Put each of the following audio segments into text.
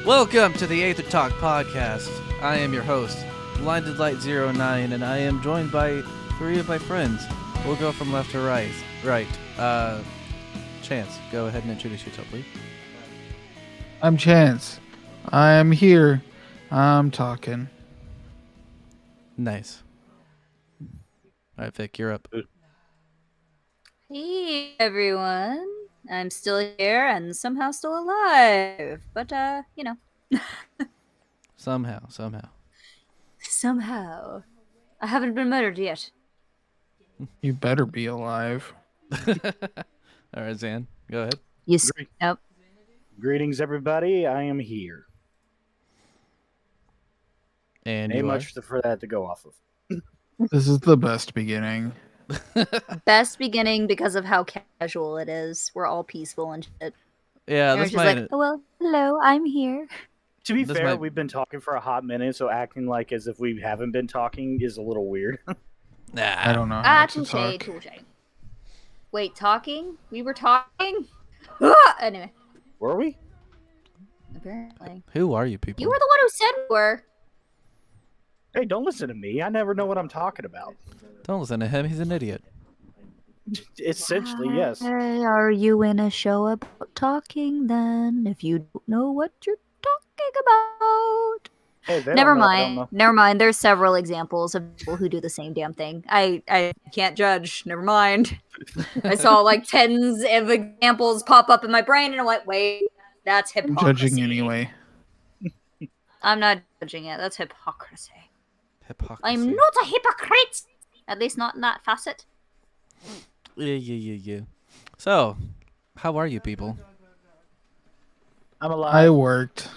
Welcome to the Aether Talk podcast. I am your host, Blinded Light 09, and I am joined by three of my friends. We'll go from left to right. Chance, go ahead and introduce yourself, please. I'm Chance. I'm here. I'm talking. Nice. All right, Vic, you're up. Hey everyone, I'm still here and somehow still alive, but Somehow. somehow I haven't been murdered yet. You better be alive. All right, Zan, go ahead. You Great. nope. Greetings, everybody. I am here. And Ain't you much for that to go off of. This is the best beginning. Best beginning because of how casual it is. We're all peaceful and shit. Yeah, And we're this just might. like, oh, well, hello, I'm here. To be This fair, might- we've been talking for a hot minute, so acting like as if we haven't been talking is a little weird. I don't know how to Touche, talk. touche. Wait, talking? We were talking? Anyway, Were we? apparently. Who are you people? You were the one who said we were. Hey, don't listen to me. I never know what I'm talking about. Don't listen to him. He's an idiot. Essentially, yes. Are you in a show about talking then? If you don't know what you're talking about. Hey, they Never don't know, I don't mind. know. Never mind. There's several examples of people who do the same damn thing. I can't judge. Never mind. I saw like tens of examples pop up in my brain and I'm like, wait, that's I'm hypocrisy. judging anyway. I'm not judging it. That's hypocrisy. Hypocrisy. I'm not a hypocrite. At least not in that facet. Yeah. So, how are you people? I'm I alive. worked.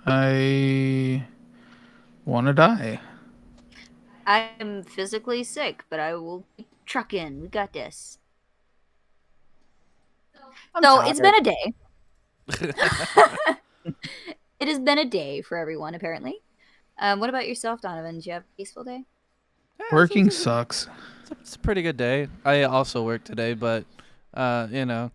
I want to die. I am physically sick, but I will keep trucking. We got this. I'm So tired. it's been a day. It has been a day for everyone, apparently. What about yourself, Donovan? Did you have a peaceful day? Working sucks. It's a pretty good day. I also worked today, but I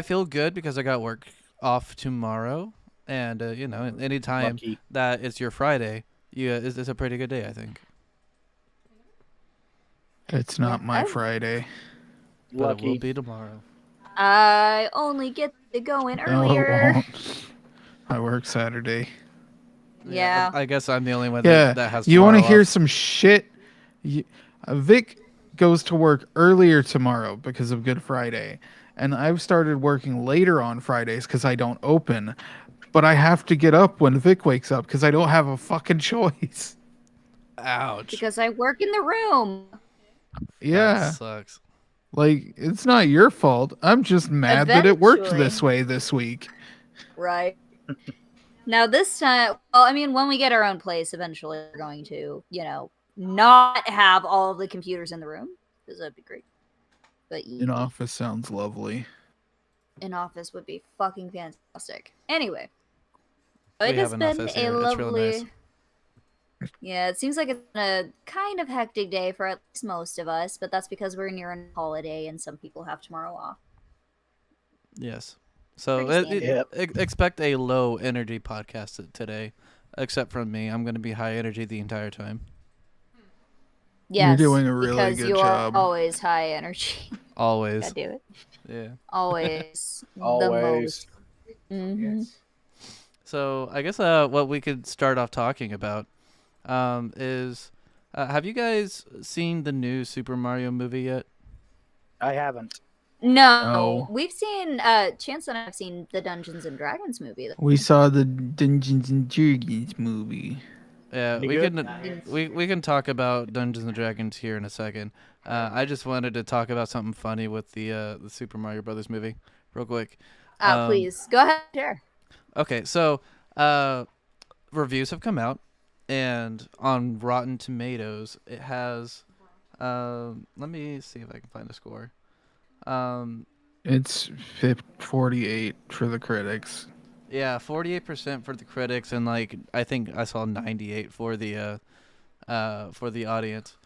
feel good because I got work off tomorrow, and anytime Lucky. that it's your Friday, it's a pretty good day, I think. It's not my I've- Friday. But it will Lucky. be tomorrow. I only get to go in No, earlier. it won't. I work Saturday. Yeah. I guess I'm the only one Yeah. that has. You want to tomorrow hear off. some shit? Vic goes to work earlier tomorrow because of Good Friday. And I've started working later on Fridays because I don't open. But I have to get up when Vic wakes up because I don't have a fucking choice. Ouch. Because I work in the room. Yeah. That sucks. Like, it's not your fault. I'm just mad that it worked Eventually. this way this week. Right. Now this time, well, I mean, when we get our own place, eventually we're going to, not have all of the computers in the room. Because that'd be great. But In office sounds lovely. in office would be fucking fantastic. Anyway, We it have has an been office a here. It's lovely. really nice. Yeah, it seems like it's been a kind of hectic day for at least most of us, but that's because we're near a holiday and some people have tomorrow off. Yes. So Pretty standard. expect a low energy podcast today, except from me. I'm going to be high energy the entire time. Yes, doing a really because good you're job. always high energy. Always. God do it. Yeah. Always. The Always. most. Mhm. So I guess what we could start off talking about is have you guys seen the new Super Mario movie yet? I haven't. No, No. we've seen. Chance and I have seen the Dungeons and Dragons movie. We saw the Dungeons and Dragons movie. Yeah, Any we good? can we can talk about Dungeons and Dragons here in a second. I just wanted to talk about something funny with the Super Mario Brothers movie, real quick. Please go ahead. Share. Okay, so reviews have come out, and on Rotten Tomatoes, it has. Let me see if I can find a score. It's 48 for the critics. Yeah, 48% for the critics, and I think I saw 98 for the audience.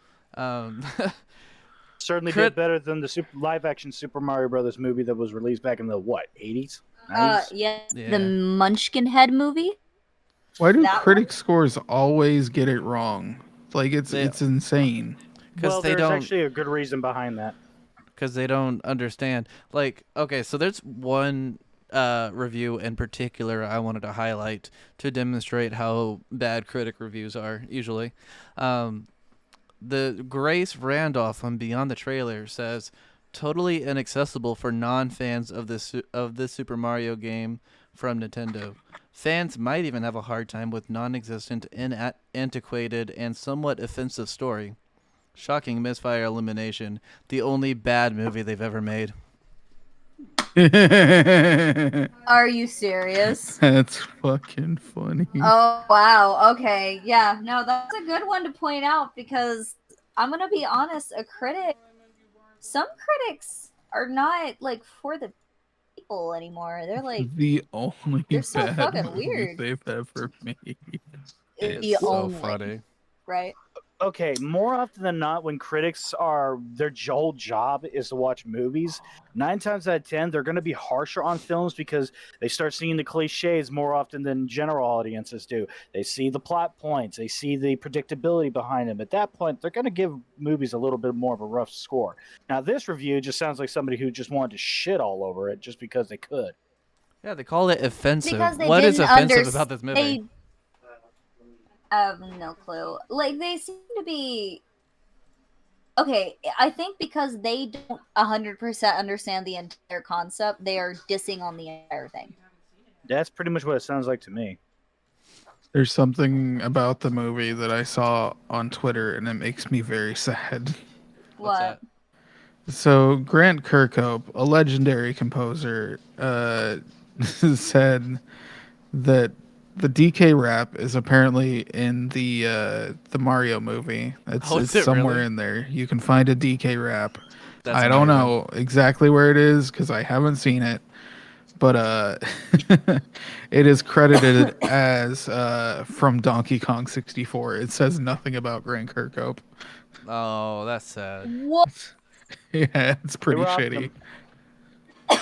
Certainly Crit- did better than the live-action Super Mario Brothers movie that was released back in the, 80s? Nice. Yes, Yeah. the Munchkin Head movie. Why do That critic scores always get it wrong? Like They- it's insane. Because Well, they there's don't. actually a good reason behind that. Because they don't understand. Like, okay, so there's one review in particular I wanted to highlight to demonstrate how bad critic reviews are usually. The Grace Randolph on Beyond the Trailer says, "Totally inaccessible for non-fans of this Super Mario game from Nintendo. Fans might even have a hard time with non-existent, antiquated, and somewhat offensive story. Shocking misfire elimination. The only bad movie they've ever made." Are you serious? That's fucking funny. Oh wow. Okay. Yeah. No, that's a good one to point out because I'm gonna be honest. Some critics are not like for the people anymore. They're like The only they're so bad fucking movie weird. they've ever made. It's The so only, funny. right? Okay, more often than not, when critics are their whole job is to watch movies, 9 times out of 10 they're going to be harsher on films because they start seeing the cliches more often than general audiences do. They see the plot points, they see the predictability behind them. At that point, they're going to give movies a little bit more of a rough score. Now, this review just sounds like somebody who just wanted to shit all over it just because they could. Yeah, they call it offensive. Because they What is didn't offensive about this movie? They have no clue. Like they seem to be okay. I think because they don't 100% understand the entire concept, they are dissing on the entire thing. That's pretty much what it sounds like to me. There's something about the movie that I saw on Twitter and it makes me very sad. What's What? that? So Grant Kirkhope, a legendary composer, said that the DK rap is apparently in the Mario movie. It's, Oh, is it's it somewhere really? in there. You can find a DK rap. That's I don't amazing. know exactly where it is because I haven't seen it, but it is credited as from Donkey Kong 64. It says nothing about Grant Kirkhope. Oh, that's sad. What? Yeah, it's pretty robbed shitty. them.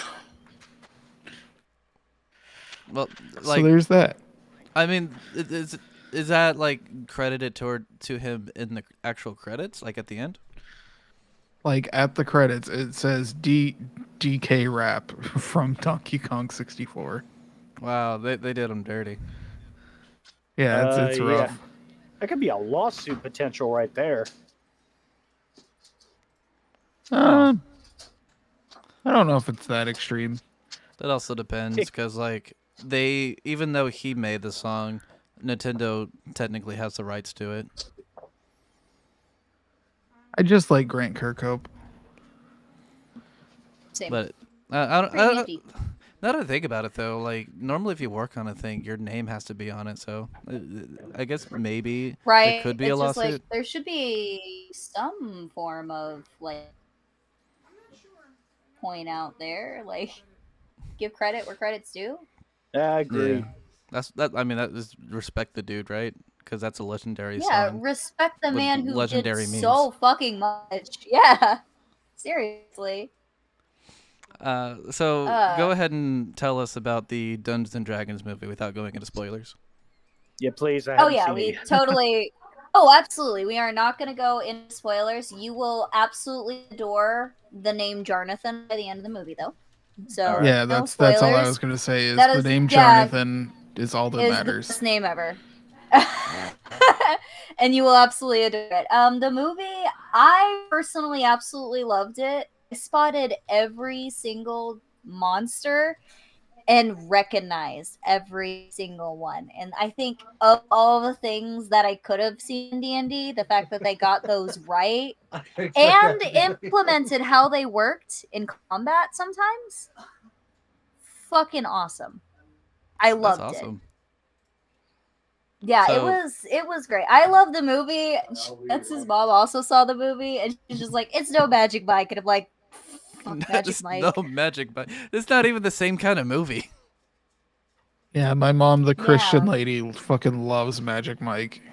Well, So like, there's that. I mean, is that like credited to him in the actual credits, like at the end? Like at the credits, it says DK rap from Donkey Kong 64. Wow, they did him dirty. Yeah, it's Yeah. rough. That could be a lawsuit potential right there. I don't know if it's that extreme. That also depends, because like even though he made the song, Nintendo technically has the rights to it. I just like Grant Kirkhope. Same. But I don't. Pretty nifty. Now that I think about it, though, like normally if you work on a thing, your name has to be on it. So I guess maybe Right. there could be It's a just lawsuit. like there should be some form of like point out there, like give credit where credit's due. I agree. Yeah. I mean, that is respect the dude, right? Because that's a legendary Yeah, song. respect the What man who legendary did means. so fucking much. Yeah, seriously. So go ahead and tell us about the Dungeons and Dragons movie without going into spoilers. Yeah, please. I Oh haven't yeah, seen we it. totally. Oh, absolutely. We are not going to go into spoilers. You will absolutely adore the name Jarnathan by the end of the movie, though. So All right. Yeah, no that's all I spoilers. was gonna say. Is That the is- name yeah, Jarnathan is all that Is the matters. best name ever. And you will absolutely adore it. The movie, I personally absolutely loved it. I spotted every single monster and recognized every single one. And I think of all the things that I could have seen in D&D, the fact that they got those right and implemented how they worked in combat sometimes, fucking awesome. I That's loved it. awesome. Yeah, So- it was great. I love the movie. That's his mom also saw the movie, and she's just like, "It's no Magic Mike," and I'm like, "Fuck Magic There's Mike." no magic, but it's not even the same kind of movie. Yeah, my mom, the Christian Yeah. lady, fucking loves Magic Mike.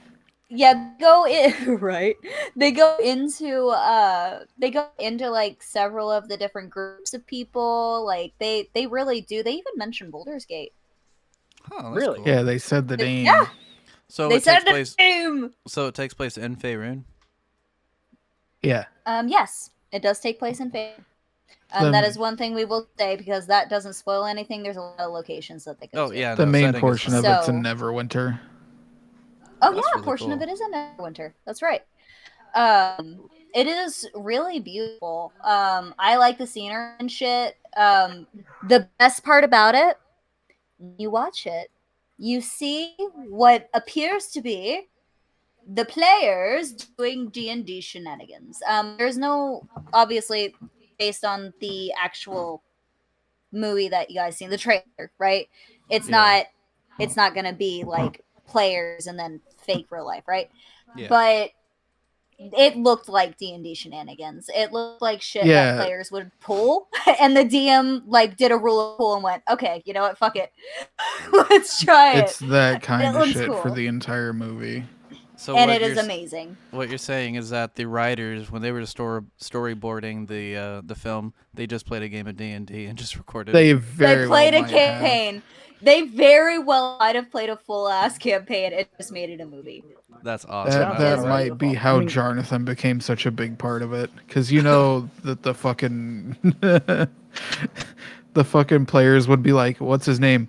Yeah, go in right. They go into like several of the different groups of people. Like they really do. They even mention Boulder's Gate. Oh, that's Really? cool. Yeah, they said the Yeah, name. So they it takes said the place. name. So it takes place in Faerun. Yeah. Yes, it does take place in Faerun. That The is one thing we will say because that doesn't spoil anything. There's a lot of locations that they go Oh to. yeah, the no, main setting is portion fine. of it's in So- Neverwinter. Oh That's yeah, a really portion cool. of it is in Neverwinter. That's right. It is really beautiful. I like the scenery and shit. The best part about it, you watch it, you see what appears to be the players doing D&D shenanigans. There's no, obviously, based on the actual movie that you guys seen, the trailer, right? It's Yeah. not gonna be like players and then fake real life, right? Yeah. But it looked like D&D shenanigans. It looked like shit that Yeah. players would pull, and the DM like did a rule of pool and went, "Okay, you know what? Fuck it, let's try It's it." that It kind of looks shit for cool, the entire movie. So and what it is you're amazing. what you're saying is that the writers, when they were storyboarding the film, they just played a game of D&D and just recorded They it. very They played well a might have. campaign. They very well might have played a full ass campaign and just made it a movie. That's awesome. That I that love might it. be beautiful. how I mean- Jonathan became such a big part of it, because you know that the fucking the fucking players would be like, "What's his name?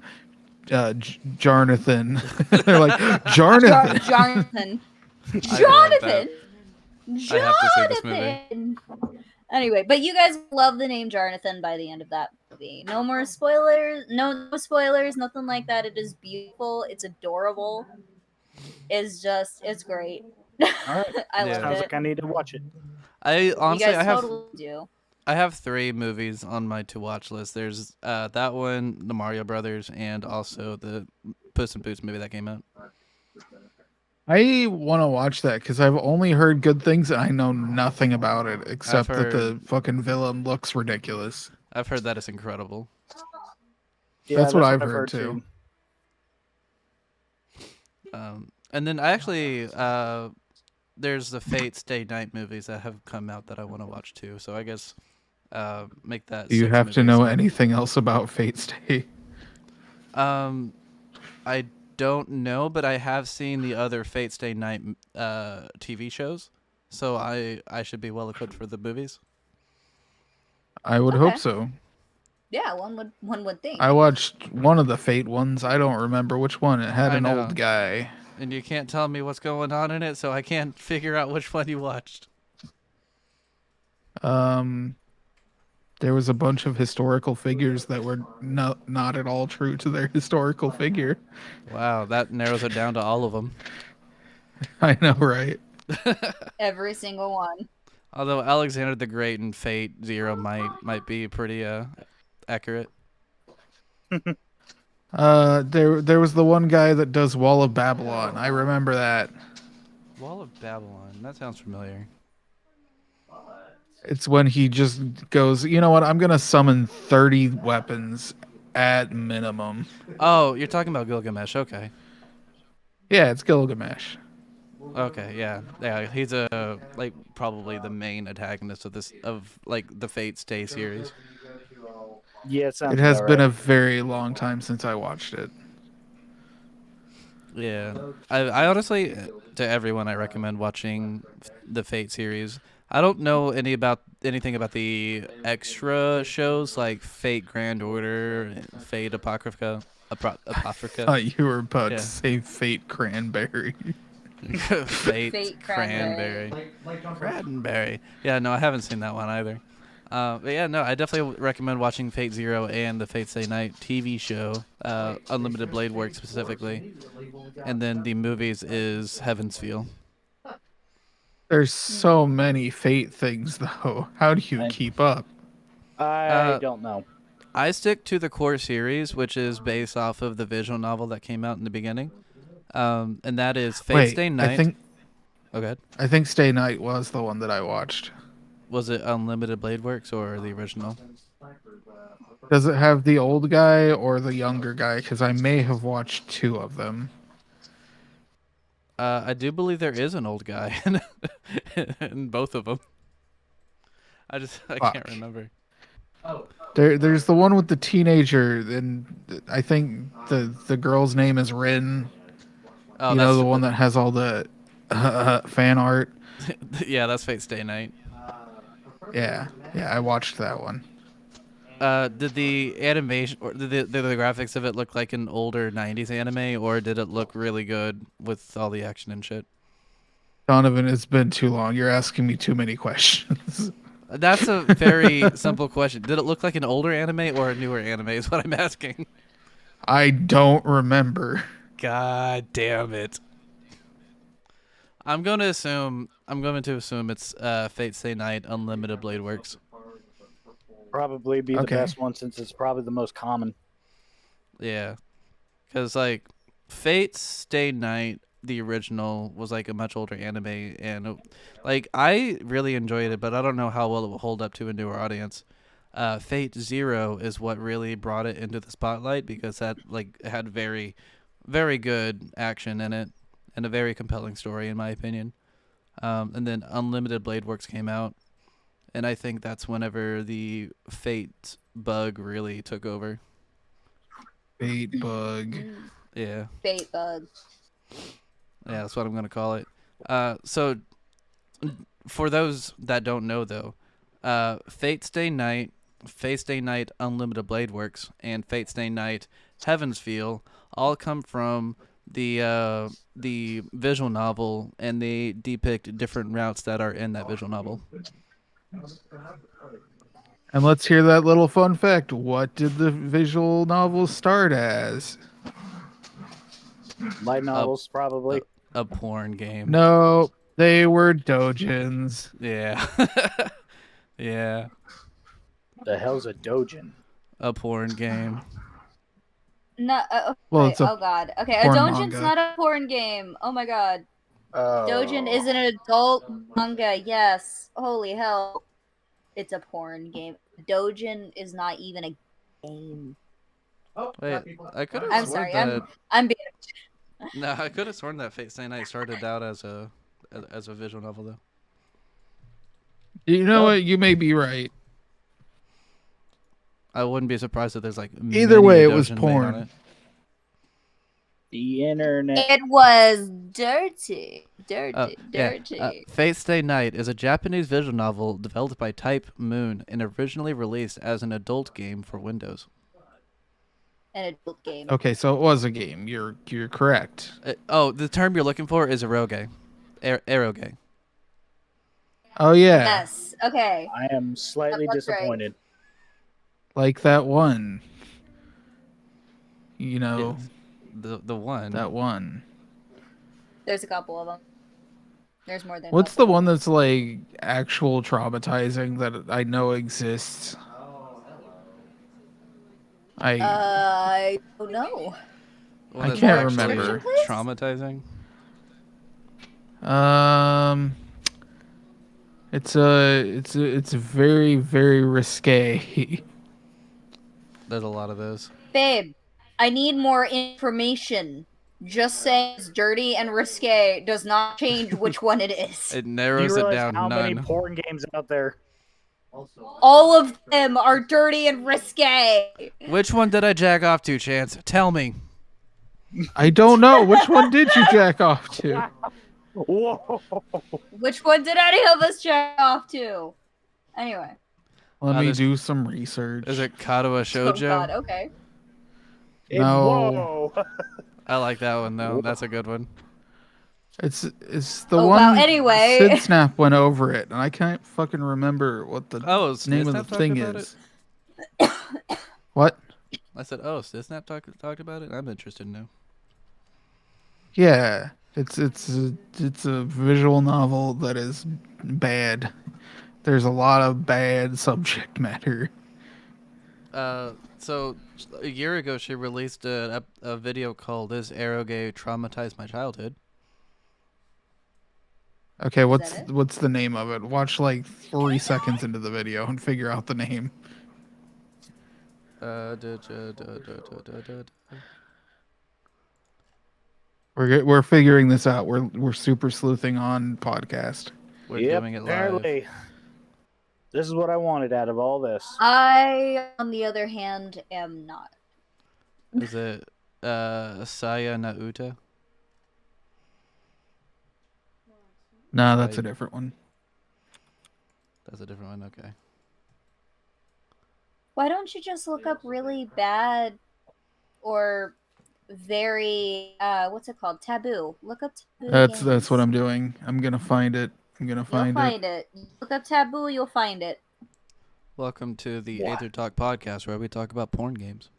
Jonathan." They're like, "Jonathan." Jonathan. I love that. Jonathan. I have to see this movie. Jonathan. Anyway, but you guys love the name Jonathan by the end of that movie. No more spoilers. No spoilers. Nothing like that. It is beautiful. It's adorable. It's great. All right. I Yeah. loved Sounds it. like I need to watch it. I honestly, you guys I have totally do. I have 3 movies on my to watch list. There's that one, the Mario Brothers, and also the Puss in Boots movie that came out. I want to watch that because I've only heard good things and I know nothing about it except that the heard- fucking villain looks ridiculous. I've heard that it's incredible. Yeah, That's what I've heard too. And then I actually there's the Fate Stay Night movies that have come out that I want to watch too. So I guess make that. Do you 6 have to movies. know anything else about Fate Stay? I don't know, but I have seen the other Fate Stay Night TV shows, so I should be well equipped for the movies. I would Okay. hope so. Yeah, one would think. I watched one of the Fate ones. I don't remember which one. It had I an know. old guy. And you can't tell me what's going on in it, so I can't figure out which one you watched. There was a bunch of historical figures that were not at all true to their historical figure. Wow, that narrows it down to all of them. I know, right? Every single one. Although Alexander the Great and Fate Zero might be pretty accurate. There was the one guy that does Wall of Babylon. I remember that. Wall of Babylon. That sounds familiar. It's when he just goes, you know what? I'm gonna summon 30 weapons at minimum. Oh, you're talking about Gilgamesh. Okay. Yeah, it's Gilgamesh. Okay. Yeah. Yeah. He's like probably the main antagonist of the Fate Stay series. Yeah, it sounds. It has about been right. a very long time since I watched it. Yeah. I honestly, to everyone, I recommend watching the Fate series. I don't know anything about the extra shows like Fate Grand Order, Fate Apocrypha. Thought you were about Yeah. to say Fate Cranberry. Fate Cranberry. Cranberry. Yeah, no, I haven't seen that one either. But yeah, no, I definitely recommend watching Fate Zero and the Fate Stay Night TV show, Unlimited Blade Work specifically. And then the movies is Heaven's Feel. There's so many Fate things, though. How do you I- keep up? I don't know. I stick to the core series, which is based off of the visual novel that came out in the beginning. And that is Fate Wait, Stay Night. Oh, go ahead. I think Stay Night was the one that I watched. Was it Unlimited Blade Works or the original? Does it have the old guy or the younger guy? Because I may have watched 2 of them. I do believe there is an old guy in, in both of them. I can't Fuck. remember. There's the one with the teenager, and I think the girl's name is Rin. Oh, You know, that's the one that has all the fan art. yeah, that's Fate Stay Night. Yeah, yeah, I watched that one. Did the animation or did the graphics of it look like an older '90s anime, or did it look really good with all the action and shit? Donovan, it's been too long. You're asking me too many questions. That's a very simple question. Did it look like an older anime or a newer anime? Is what I'm asking. I don't remember. God damn it! I'm going to assume it's Fate Stay Night Unlimited Blade Works. Probably be the Okay. best one since it's probably the most common. Yeah, because like Fate Stay Night, the original was like a much older anime, and like I really enjoyed it, but I don't know how well it will hold up to a newer audience. Fate Zero is what really brought it into the spotlight because that like had very, very good action in it and a very compelling story in my opinion. And then Unlimited Blade Works came out, and I think that's whenever the Fate bug really took over. Bait bug. Yeah. Fate bug. Yeah, that's what I'm gonna call it. So for those that don't know though, Fate Stay Night, Fate Stay Night Unlimited Blade Works, and Fate Stay Night Heaven's Feel all come from the visual novel, and they depict different routes that are in that visual novel. And let's hear that little fun fact. What did the visual novel start as? Light novels, probably. A porn game. No, they were dojins. Yeah. Yeah. The hell's a dojin? A porn game. No, Well, okay. it's a Oh god. Okay, a porn Dojin's manga. not a porn game. Oh my god. Oh. Dojin is an adult manga. Yes. Holy hell. It's a porn game. Dojin is not even a game. Wait, I could have I'm sworn sorry. that. I'm being. No, I could have sworn that Fate Stay Night started out as a visual novel though. You know what? You may be right. I wouldn't be surprised if there's like Either many way, a it was doujin made porn. on it. The internet. It was dirty. Dirty. Yeah. Dirty. Fate Stay Night is a Japanese visual novel developed by Type Moon and originally released as an adult game for Windows. An adult game. Okay, so it was a game. You're correct. The term you're looking for is eroge. Eroge. Oh yeah, Yes. Okay. I am slightly That's right. disappointed. like that one. You know, The one. that one. There's a couple of them. There's more than. What's a the couple. one that's like actual traumatizing that I know exists? I don't know. One I that's can't actually remember. Traumatizing. It's very very risque. There's a lot of those. Babe, I need more information. Just saying it's dirty and risque does not change which one it is. It Do you narrows it realize down how many none. porn games out there? All of them are dirty and risque. Which one did I jack off to, Chance? Tell me. I don't know which one did you jack off to. Whoa! Which one did any of us jack off to? Anyway. Let me there's- do some research. Is it Katawa Oh Shoujo? god, okay. No. Whoa! I like that one though. That's a good one. It's the Oh, one. wow, anyway. Sid Snap went over it, and I can't fucking remember what the Oh, name of the Snap talked thing about is. What? I said, oh, Snap talked about it? I'm interested now. Yeah, it's a visual novel that is bad. There's a lot of bad subject matter. So a year ago, she released a video called "This Eroge Traumatized My Childhood." Okay, that it? what's the name of it? Watch like 3 seconds into the video and figure out the name. We're figuring this out. We're super sleuthing on podcast. We're Yep, doing it live. apparently. This is what I wanted out of all this. I, on the other hand, am not. Is it Saya Nauta? No, that's a different one. That's a different one. Okay. Why don't you just look up really bad or very what's it called? Taboo. Look up taboo. That's what I'm doing. I'm gonna find it. You'll find it. Look up taboo, you'll find it. Welcome to the Aether Talk podcast, where we talk about porn games.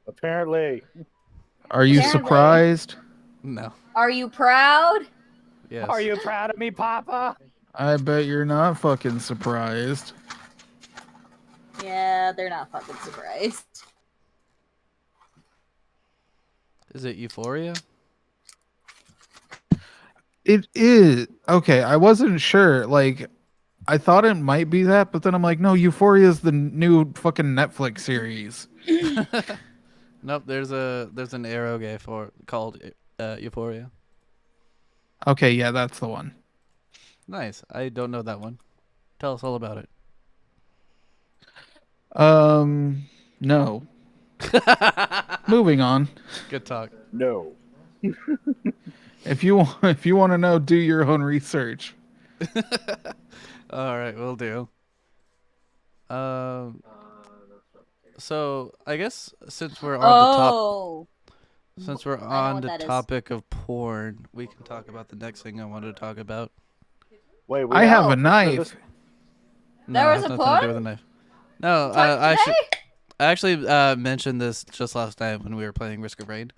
Apparently. Are you Apparently. surprised? No. Are you proud? Yes. Are you proud of me, Papa? I bet you're not fucking surprised. Yeah, they're not fucking surprised. Is it Euphoria? It is. Okay, I wasn't sure. Like, I thought it might be that, but then I'm like, no, Euphoria is the new fucking Netflix series. Nope. There's an Arrow game called Euphoria. Okay, yeah, that's the one. Nice. I don't know that one. Tell us all about it. No. Moving on. Good talk. No. If you want to know, do your own research. All right, we'll do. So I guess since we're on the topic of porn, we can talk about the next thing I wanted to talk about. Wait, I have a knife. No, There it was has a nothing to do porn? with a knife. No, I actually mentioned this just last night when we were playing Risk of Rain.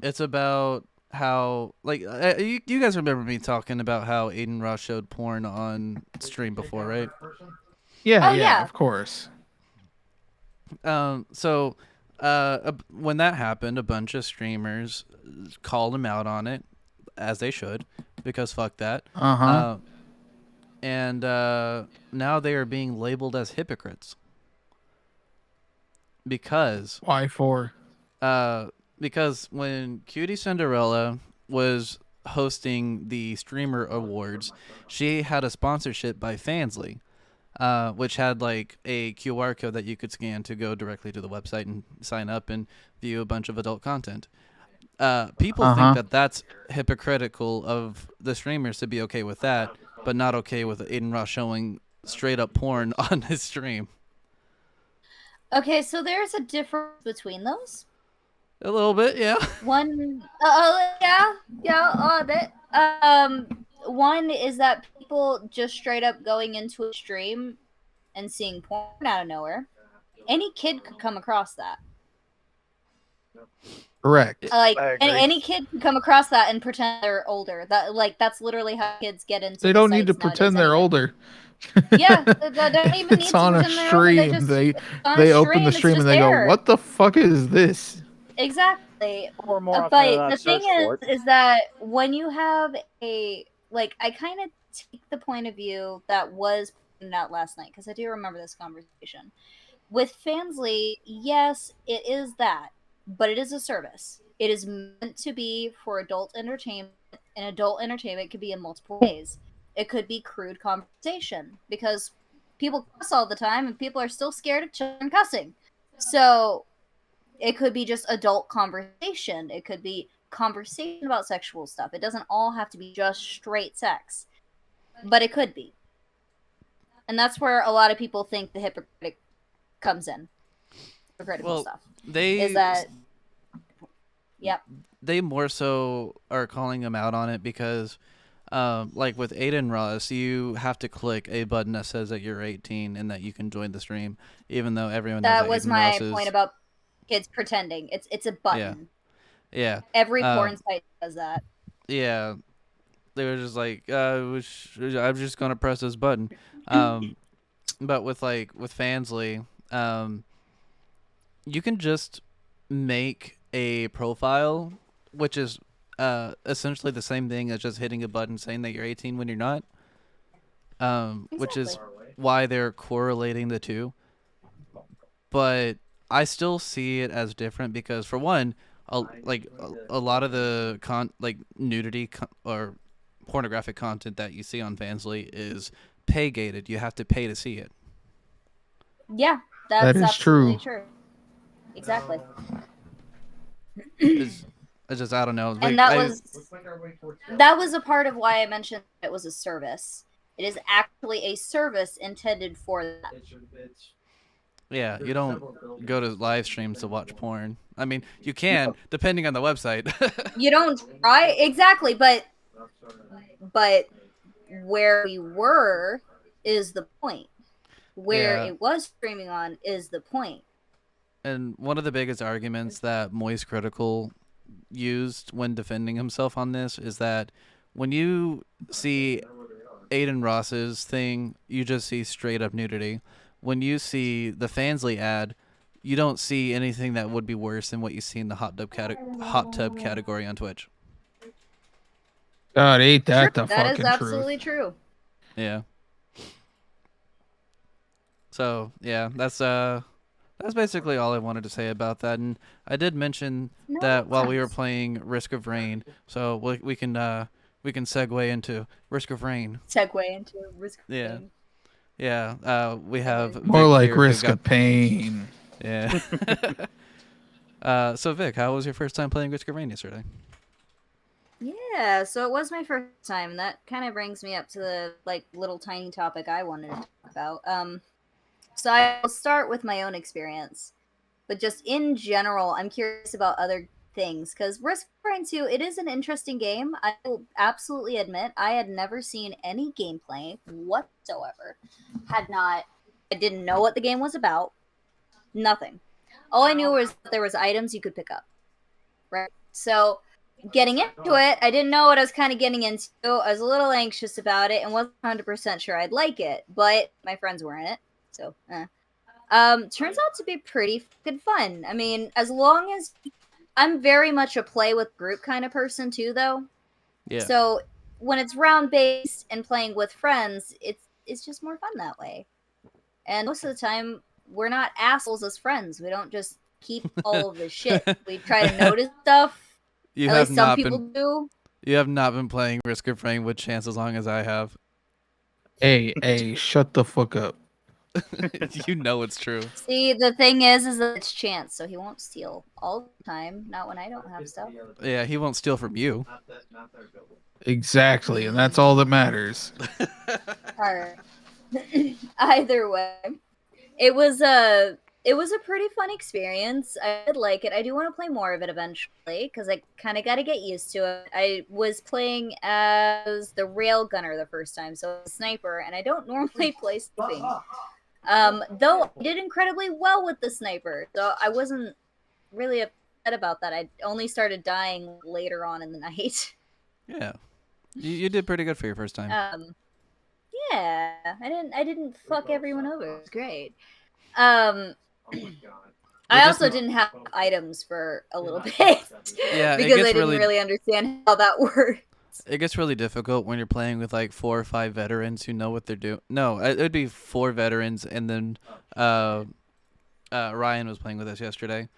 It's about how, like, you guys remember me talking about how Aiden Ross showed porn on stream before, right? Yeah, Oh, yeah. of course. So when that happened, a bunch of streamers called him out on it, as they should, because fuck that. And now they are being labeled as hypocrites. Because Why for? Because when Cutie Cinderella was hosting the Streamer Awards, she had a sponsorship by Fansly, which had like a QR code that you could scan to go directly to the website and sign up and view a bunch of adult content. People think that that's hypocritical of the streamers to be okay with that, but not okay with Aiden Ross showing straight up porn on his stream. Okay, so there's a difference between those. A little bit, yeah. One, yeah, a bit. One is that people just straight up going into a stream and seeing porn out of nowhere. Any kid could come across that. Correct. Like any kid can come across that and pretend they're older. That's literally how kids get into. They don't need to pretend they're older. Yeah, they don't even need It's to on a pretend they're older. stream. They open the stream and they go, "What the fuck is this?" Exactly. Or more But the thing is that when you have I kind of take the point of view that was pointed out last night, because I do remember this conversation. With Fansly, yes, it is that, but it is a service. It is meant to be for adult entertainment, and adult entertainment could be in multiple ways. It could be crude conversation, because people cuss all the time, and people are still scared of children cussing. So it could be just adult conversation. It could be conversation about sexual stuff. It doesn't all have to be just straight sex, but it could be. And that's where a lot of people think the hypocritical stuff. They more so are calling him out on it because, like with Aiden Ross, you have to click a button that says that you're 18 and that you can join the stream, even though everyone knows that was Aiden my Ross point about kids pretending. It's a button. Yeah. Every porn site does that. Yeah. They were just like, I'm just gonna press this button. But with Fansly, you can just make a profile, which is essentially the same thing as just hitting a button saying that you're 18 when you're not. Which is why they're correlating the two. But I still see it as different because, for one, a lot of the nudity or pornographic content that you see on Fansly is pay gated. You have to pay to see it. Yeah, That that's is absolutely true. true. Exactly. It's just I don't know. And Like that was a part of why I mentioned it was a service. It is actually a service intended for that. yeah, you don't go to live streams to watch porn. I mean, you can depending on the website. You don't try exactly, but where we were is the point. Where Yeah. it was streaming on is the point. And one of the biggest arguments that Moist Critical used when defending himself on this is that when you see Aiden Ross's thing, you just see straight up nudity. When you see the Fansly ad, you don't see anything that would be worse than what you see in the hot tub category on Twitch. God, ain't that True. the That is fucking absolutely truth? true. Yeah. So yeah, that's basically all I wanted to say about that. And I did mention No, that while we were thanks. playing Risk of Rain, so we can segue into Risk of Rain. Segue into risk. Yeah. Yeah, we have More Vic like here, who risk got of pain. yeah. So Vic, how was your first time playing Risk of Rain yesterday? Yeah, so it was my first time, and that kind of brings me up to the little tiny topic I wanted to talk about. So I'll start with my own experience, but just in general, I'm curious about other things because Risk of Rain 2, it is an interesting game. I will absolutely admit I had never seen any gameplay whatsoever. I didn't know what the game was about. Nothing. All I knew was there was items you could pick up. Right? So getting into it, I didn't know what I was kind of getting into. I was a little anxious about it and wasn't 100% sure I'd like it, but my friends were in it, so turns out to be pretty fucking fun. I mean, as long as I'm very much a play with group kind of person too, though. Yeah. So when it's round based and playing with friends, it's just more fun that way. And most of the time, we're not assholes as friends. We don't just keep all of the shit. We try to notice stuff. You At have least some not people been do. you have not been playing Risk of Rain with Chance as long as I have. Hey, shut the fuck up. You know it's true. See, the thing is that it's Chance, so he won't steal all the time. Not when I don't have stuff. Yeah, he won't steal from you. Exactly, and that's all that matters. Alright. Either way, it was a pretty fun experience. I did like it. I do want to play more of it eventually because I kind of got to get used to it. I was playing as the railgunner the first time, so a sniper, and I don't normally play sniping. Though I did incredibly well with the sniper, so I wasn't really upset about that. I only started dying later on in the night. Yeah, you did pretty good for your first time. Yeah, I didn't fuck everyone over. It was great. I also didn't have items for a little bit. Yeah, because I didn't really understand how that worked. It gets really difficult when you're playing with like 4 or 5 veterans who know what they're doing. No, it would be 4 veterans, and then Ryan was playing with us yesterday.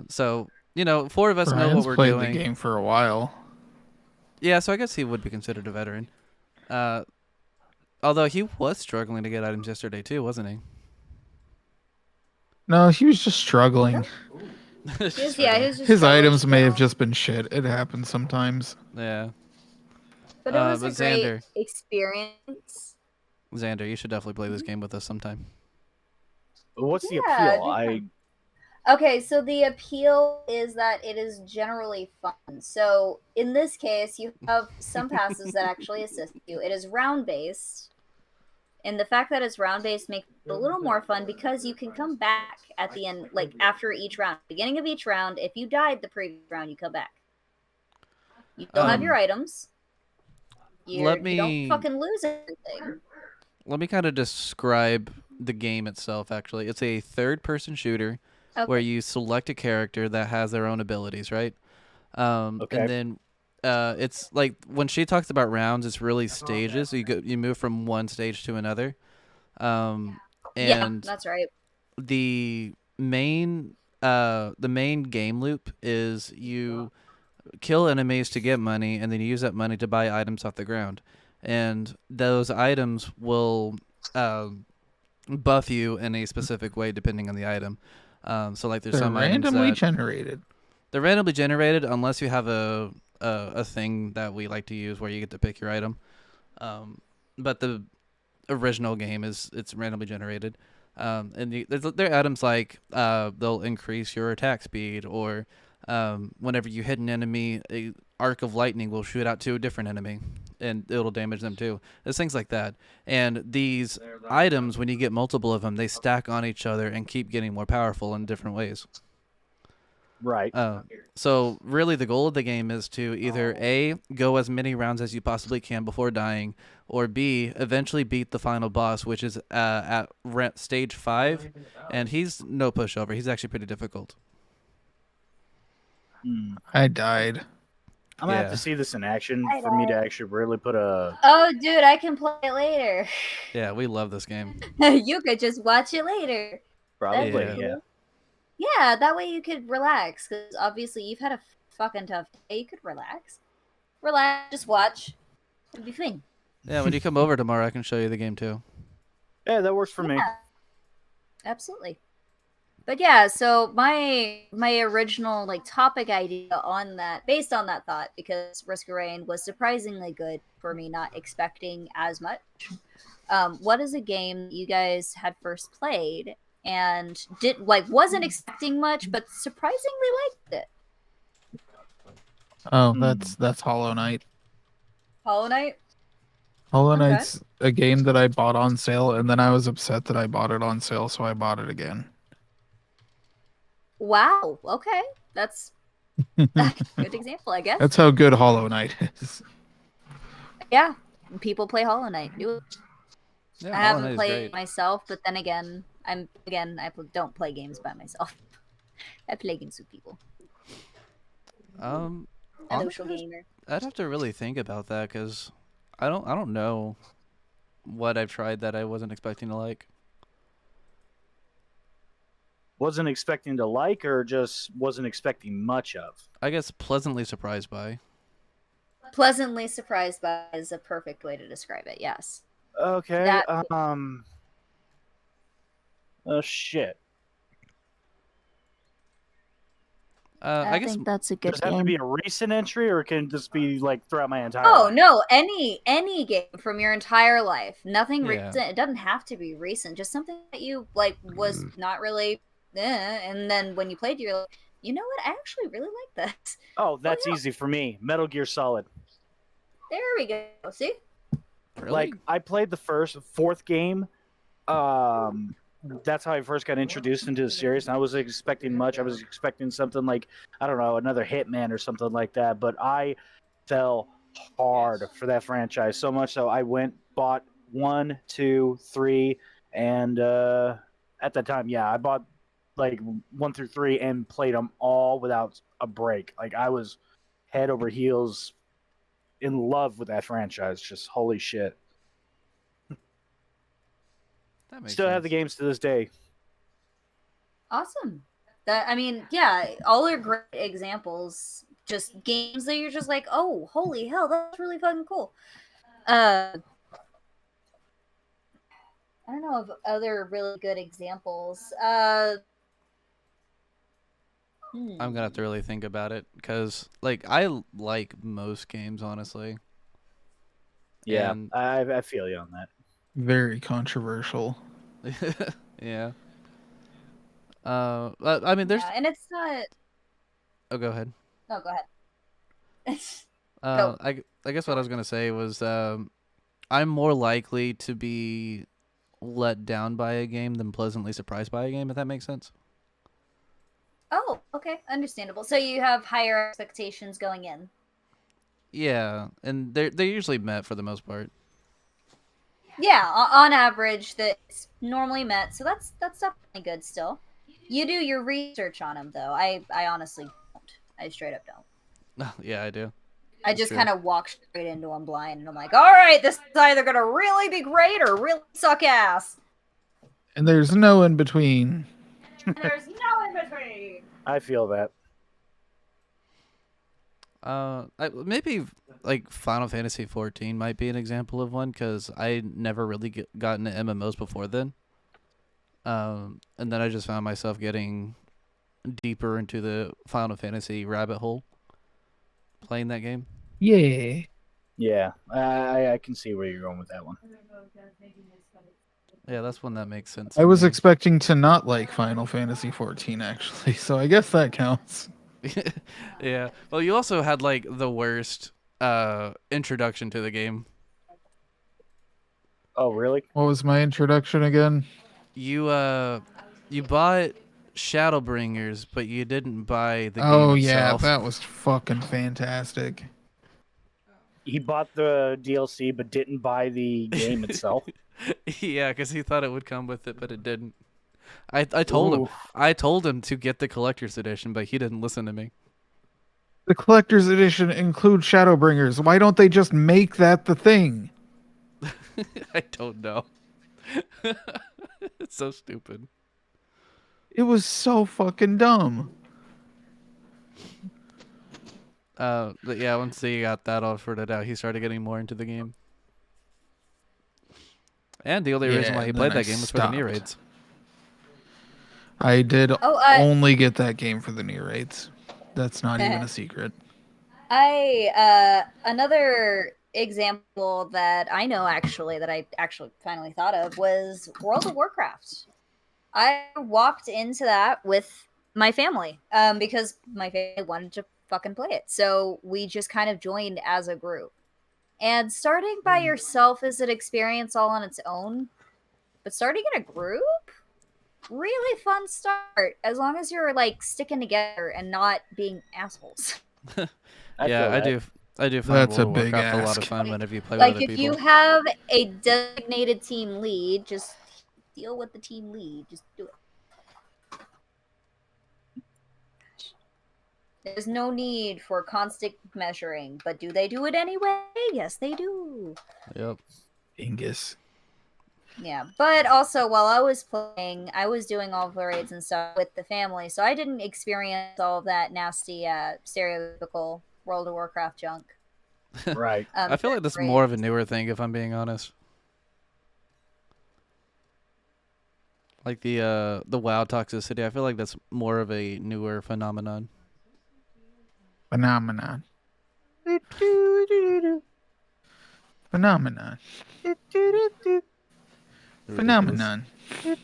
So 4 of us know Ryan's what we're played doing. the game for a while. Yeah, so I guess he would be considered a veteran. Although he was struggling to get items yesterday too, wasn't he? No, he was just struggling. He was just His struggling items in may have general. just been shit. It happens sometimes. Yeah. But it was a great Xander, experience. you should definitely play this game with us sometime. What's the Yeah, appeal? Okay, so the appeal is that it is generally fun. So in this case, you have some passes that actually assist you. It is round based. And the fact that it's round based makes it a little more fun because you can come back at the end, like after each round. Beginning of each round, if you died the previous round, you come back. You still have your items. You don't fucking lose everything. Let me kind of describe the game itself, actually. It's a third-person shooter where you select a character that has their own abilities, right? And then it's like when she talks about rounds, it's really stages. So you move from one stage to another. And yeah, that's right. the main the main game loop is you kill enemies to get money, and then you use that money to buy items off the ground, and those items will buff you in a specific way depending on the item. So like there's They're some items randomly that generated. they're randomly generated unless you have a thing that we like to use where you get to pick your item. But the original game it's randomly generated. And there are items like they'll increase your attack speed, or whenever you hit an enemy, a arc of lightning will shoot out to a different enemy, and it'll damage them too. There's things like that. And these items, when you get multiple of them, they stack on each other and keep getting more powerful in different ways. Right. So really the goal of the game is to either A, go as many rounds as you possibly can before dying, or B, eventually beat the final boss, which is at stage 5, and he's no pushover. He's actually pretty difficult. I died. I'm gonna have Yeah. to see this in action for me to actually really put a. Oh, dude, I can play it later. Yeah, we love this game. You could just watch it later. Probably, Yeah. yeah. Yeah, that way you could relax, because obviously you've had a fucking tough day. You could relax. Relax, just watch. It'd be fine. Yeah, when you come over tomorrow, I can show you the game too. Yeah, that works for me. Yeah, absolutely. But yeah, so my original like topic idea on that, based on that thought, because Risk of Rain was surprisingly good for me, not expecting as much. What is a game that you guys had first played and wasn't expecting much, but surprisingly liked it? Oh, that's Hollow Knight. Hollow Knight. Hollow Okay. Knight's a game that I bought on sale, and then I was upset that I bought it on sale, so I bought it again. Wow. Okay, that's a good example, I guess. That's how good Hollow Knight is. Yeah, people play Hollow Knight. Do it. Yeah, I Hollow haven't Knight is played great. it myself, but then again, don't play games by myself. I play games with people. A social Honestly, gamer. I'd have to really think about that because I don't know what I've tried that I wasn't expecting to like. Wasn't expecting to like, or just wasn't expecting much of. I guess pleasantly surprised by. Pleasantly surprised by is a perfect way to describe it. Yes. Okay. That- Oh shit. I guess think that's a good Does it have to be a recent entry, or can it just be like throughout my entire? Oh life? no, any game from your entire life. Nothing Yeah. recent. It doesn't have to be recent. Just something that you like was not really and then when you played, you're like, you know what? I actually really like that. Oh, that's yeah. easy for me. Metal Gear Solid. There we go. See? really? Like I played the fourth game. That's how I first got introduced into the series. And I wasn't expecting much. I was expecting something like, I don't know, another Hitman or something like that. But I fell hard for that franchise, so much so I bought 1, 2, 3, and at that time, yeah, I bought like 1 through 3 and played them all without a break. Like I was head over heels in love with that franchise. Just holy shit. That makes Still have the sense. games to this day. Awesome. That I mean, yeah, all are great examples. Just games that you're just like, oh, holy hell, that's really fucking cool. I don't know of other really good examples. I'm gonna have to really think about it because, like, I like most games, honestly. Yeah, And- I feel you on that. Very controversial. Yeah. But, I mean, there's. Yeah, and it's not. Oh, go ahead. No, go ahead. I guess what I was gonna say was I'm more likely to be let down by a game than pleasantly surprised by a game, if that makes sense. Oh, okay, understandable. So you have higher expectations going in. Yeah, and they're usually met for the most part. Yeah, on average, that's normally met. So that's definitely good. Still, you do your research on them, though. I honestly don't. I straight up don't. Yeah, I do. I That's just true. kind of walk straight into them blind, and I'm like, all right, this is either gonna really be great or really suck ass. And there's no in between. And there's no in I feel that. Maybe like Final Fantasy 14 might be an example of one because I never really got into MMOs before then. And then I just found myself getting deeper into the Final Fantasy rabbit hole playing that game. Yeah. Yeah, I can see where you're going with that one. Yeah, that's one that makes sense. I to was me. expecting to not like Final Fantasy 14 actually, so I guess that counts. Yeah. Well, you also had like the worst introduction to the game. Oh, really? What was my introduction again? You bought Shadowbringers, but you didn't buy the game Oh yeah, itself. that was fucking fantastic. He bought the DLC but didn't buy the game itself. Yeah, because he thought it would come with it, but it didn't. I told him to get the collector's edition, but he didn't listen to me. The collector's edition includes Shadowbringers. Why don't they just make that the thing? I don't know. It's so stupid. It was so fucking dumb. But yeah, once he got that all sorted out, he started getting more into the game. And the only reason Yeah, why he and played then I that game was for the near stopped. raids. I did Oh, only get that game for the near raids. That's not even a secret. Another example that I know actually that I actually finally thought of was World of Warcraft. I walked into that with my family because my family wanted to fucking play it. So we just kind of joined as a group. And starting by yourself is an experience all on its own. But starting in a group, really fun start as long as you're like sticking together and not being assholes. I do find That's a World of big Warcraft a lot of ask. fun whenever you play Like with other if people. you have a designated team lead, just deal with the team lead. Just do it. There's no need for constant measuring, but do they do it anyway? Yes, they do. Yep. Ingus. Yeah, but also while I was playing, I was doing all the raids and stuff with the family, so I didn't experience all of that nasty, stereotypical World of Warcraft junk. Right. I feel like that's more of a newer thing, if I'm being honest. Like the WoW toxicity, I feel like that's more of a newer phenomenon. Phenomenon. Phenomenon. Phenomenon. You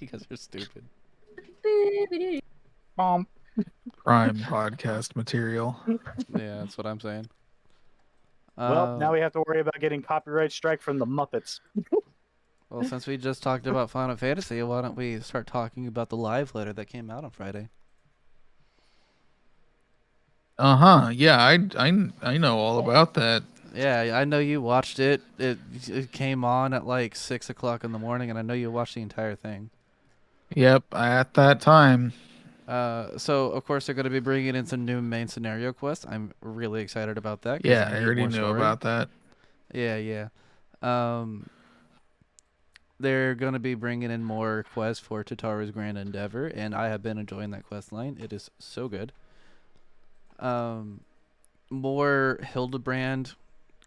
guys are stupid. Prime podcast material. Yeah, that's what I'm saying. Well, now we have to worry about getting copyright strike from the Muppets. Well, since we just talked about Final Fantasy, why don't we start talking about the live letter that came out on Friday? Yeah, I know all about that. Yeah, I know you watched it. It came on at like 6 o'clock in the morning, and I know you watched the entire thing. Yep, at that time. So of course they're going to be bringing in some new main scenario quests. I'm really excited about that. 'cause Yeah, I I need already more knew story. about that. Yeah. They're going to be bringing in more quests for Tataru's Grand Endeavor, and I have been enjoying that quest line. It is so good. More Hildebrand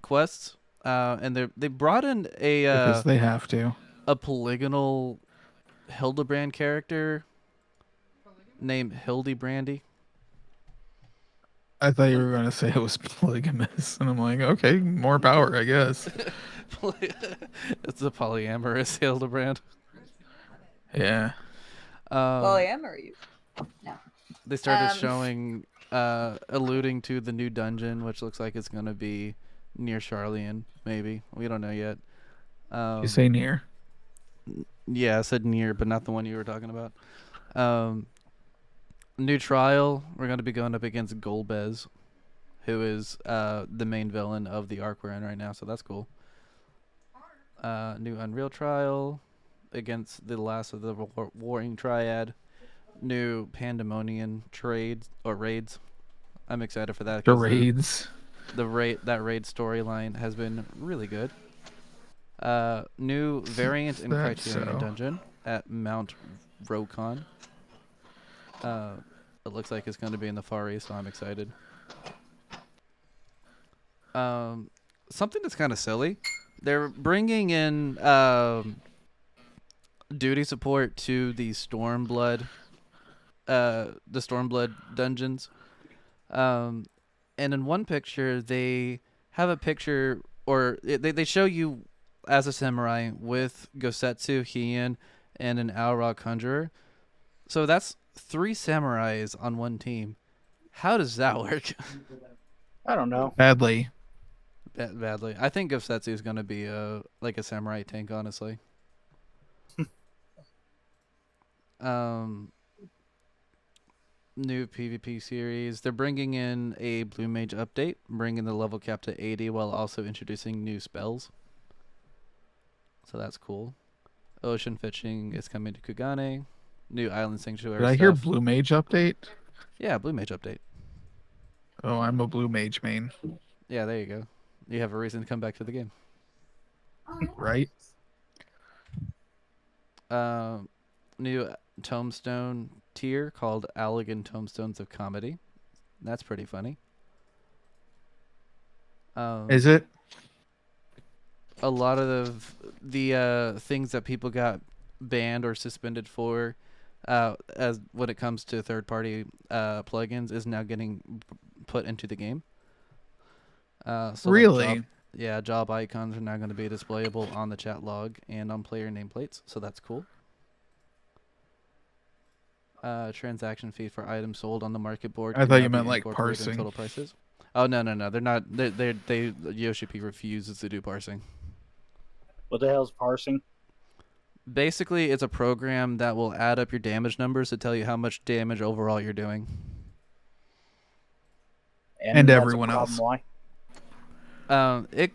quests, and they brought in Because they have to. a polygonal Hildebrand character named Hildebrandy. I thought you were going to say it was polygamous, and I'm like, okay, more power, I guess. It's a polyamorous Hildebrand. Yeah. Polyamory. No. They started showing, alluding to the new dungeon, which looks like it's going to be near Charlian, maybe. We don't know yet. You say near. Yeah, I said near, but not the one you were talking about. New trial, we're going to be going up against Golbez, who is the main villain of the arc we're in right now, so that's cool. New Unreal trial against the last of the Warring Triad. New Pandemonium raids. I'm excited for that. The raids. That raid storyline has been really good. New variant and That's Criterion so. dungeon at Mount Rokon. It looks like it's going to be in the Far East, so I'm excited. Something that's kind of silly. They're bringing in duty support to the Stormblood dungeons. And in one picture, they have a picture, or they show you as a samurai with Gosetsu, Heian, and an Aurok Conjurer. So that's 3 samurais on one team. How does that work? I don't know. Badly. Badly. I think Gosetsu is going to be like a samurai tank, honestly. New PvP series. They're bringing in a Blue Mage update, bringing the level cap to 80 while also introducing new spells. So that's cool. Ocean fishing is coming to Kugane. New Island Sanctuary Did I stuff. hear Blue Mage update? Yeah, Blue Mage update. Oh, I'm a Blue Mage main. Yeah, there you go. You have a reason to come back to the game. Right? New Tombstone tier called Allegan Tombstones of Comedy. That's pretty funny. Is it? A lot of the things that people got banned or suspended for, as when it comes to third-party plugins, is now getting put into the game. So Really? job icons are now going to be displayable on the chat log and on player nameplates, so that's cool. Transaction fee for items sold on the market board. I can thought now you be meant, like, incorporated in parsing. total prices. Oh no, they're not. They Yoshi P refuses to do parsing. What the hell's parsing? Basically, it's a program that will add up your damage numbers to tell you how much damage overall you're doing. And that's everyone a problem, else. Why? It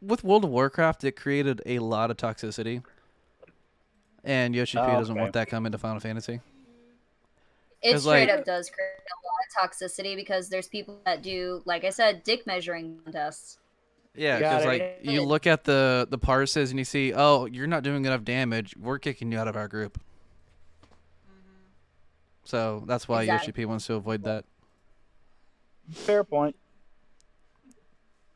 with World of Warcraft, it created a lot of toxicity, and Yoshi P doesn't Okay. want that coming to Final Fantasy. It 'Cause, straight like- up does create a lot of toxicity because there's people that do, like I said, dick measuring contests. Yeah, Got because it. like you look at the parses and you see, oh, you're not doing enough damage. We're kicking you out of our group. So that's why Exactly. Yoshi P wants to avoid that. Fair point.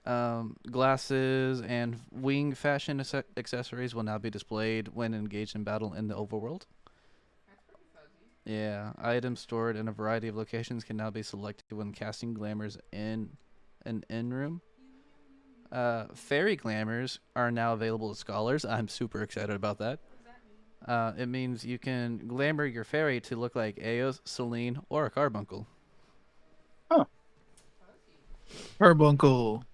Glasses and wing fashion accessories will now be displayed when engaged in battle in the overworld. Yeah, items stored in a variety of locations can now be selected when casting glamours in an in-room. Fairy glamours are now available to scholars. I'm super excited about that. It means you can glamour your fairy to look like Eos, Celine, or a carbuncle. Carbuncle.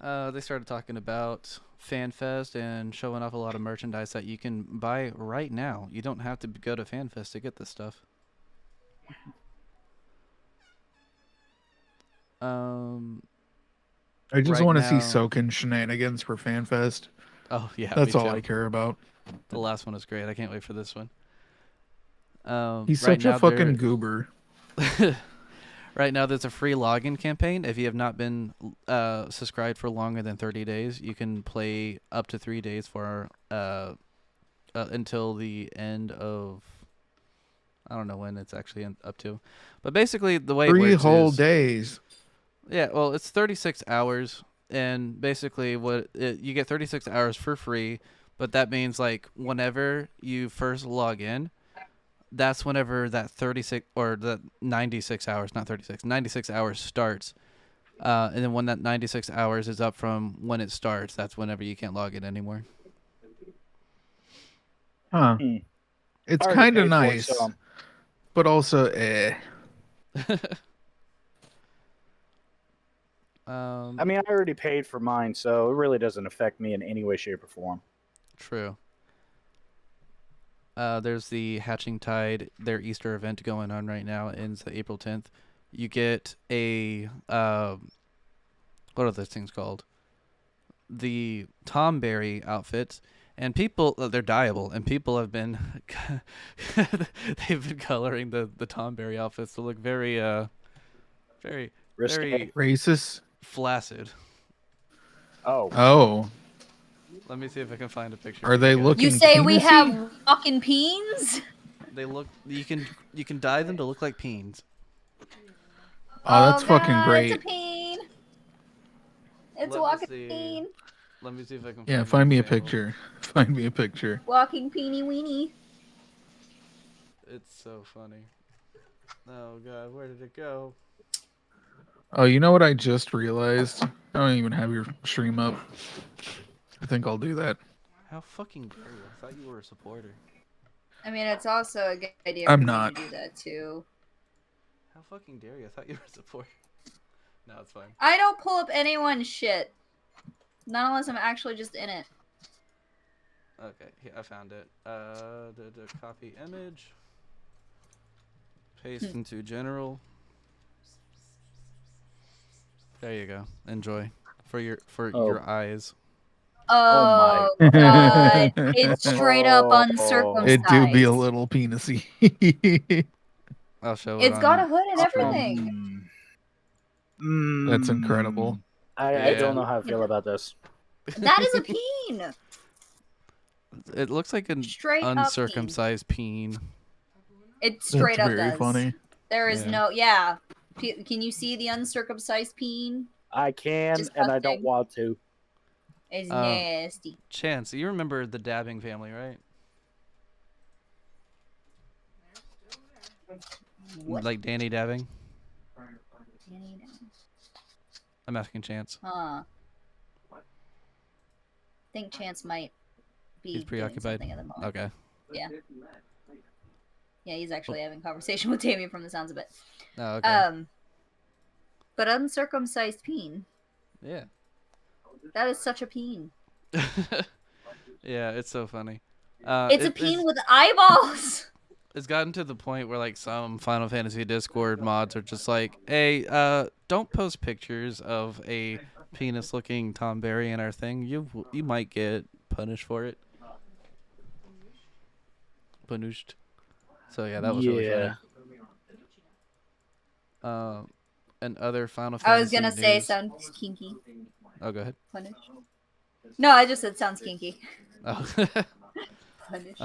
They started talking about FanFest and showing off a lot of merchandise that you can buy right now. You don't have to go to FanFest to get this stuff. I just Right want to see now- Soken shenanigans for FanFest. Oh yeah, That's me all too. I care about. The last one was great. I can't wait for this one. He's right such a now fucking goober. Right now, there's a free login campaign. If you have not been subscribed for longer than 30 days, you can play up to 3 days for until the end of. I don't know when it's actually up to, but basically the way it 3 works whole is, days. yeah, well, it's 36 hours, and basically you get 36 hours for free, but that means like whenever you first log in, that's whenever that 36 or the 96 hours, not 36, 96 hours starts. And then when that 96 hours is up from when it starts, that's whenever you can't log in anymore. Huh. Hmm. It's I already kind of paid for it, nice, so- but also eh. I mean, I already paid for mine, so it really doesn't affect me in any way, shape, or form. True. There's the Hatching Tide, their Easter event going on right now. It ends April 10th. You get a what are those things called? The Tomberry outfits, and people they're dyeable, and people have been they've been coloring the Tomberry outfits to look very Risque. very Racist. flaccid. Oh, Oh. Let me see if I can find a picture. Are for they you guys. looking You say we penisy? have walking peens? They look. You can dye them to look like peens. Oh, that's fucking God, great. It's a peen. It's Let a me walking see. peen. Let me see if I can. Yeah, an find me a example. picture. Find me a picture. Walking peeny weenie. It's so funny. Oh god, where did it go? Oh, you know what I just realized? I don't even have your stream up. I think I'll do that. How fucking dare you? I thought you were a supporter. I mean, it's also a good idea I'm for not. me to do that too. How fucking dare you? I thought you were a supporter. No, it's fine. I don't pull up anyone's shit. Not unless I'm actually just in it. Okay, here, I found it. The copy image. Paste into general. There you go. Enjoy for your eyes. Oh, my God. It's straight up Oh. uncircumcised. It do be a little penisy. I'll show it It's on. got a hood and everything. That's incredible. I Yeah. don't know how I feel about this. That is a peen. It looks like an Straight up peen. uncircumcised peen. It straight That's up very does. funny. There is Yeah. no, yeah. Can you see the uncircumcised peen? I can, and I don't Disgusting. want to. It's Um, nasty. Chance, you remember the dabbing family, right? What? Like Danny dabbing? Danny Dang. I'm asking Chance. Huh. Think Chance might be He's preoccupied. doing something at the moment. Okay. Yeah. Yeah, he's actually having a conversation with Damien from the sounds of it. Oh, okay. But uncircumcised peen. Yeah. That is such a peen. Yeah, it's so funny. It's a peen with eyeballs. It's gotten to the point where like some Final Fantasy Discord mods are just like, "Hey, don't post pictures of a penis-looking Tom Berry in our thing. You might get punished for it." Punished. So yeah, that was really funny. And other Final Fantasy I was gonna say news. sounds kinky. Oh, go ahead. Punish. No, I just said sounds kinky. Oh. Punish.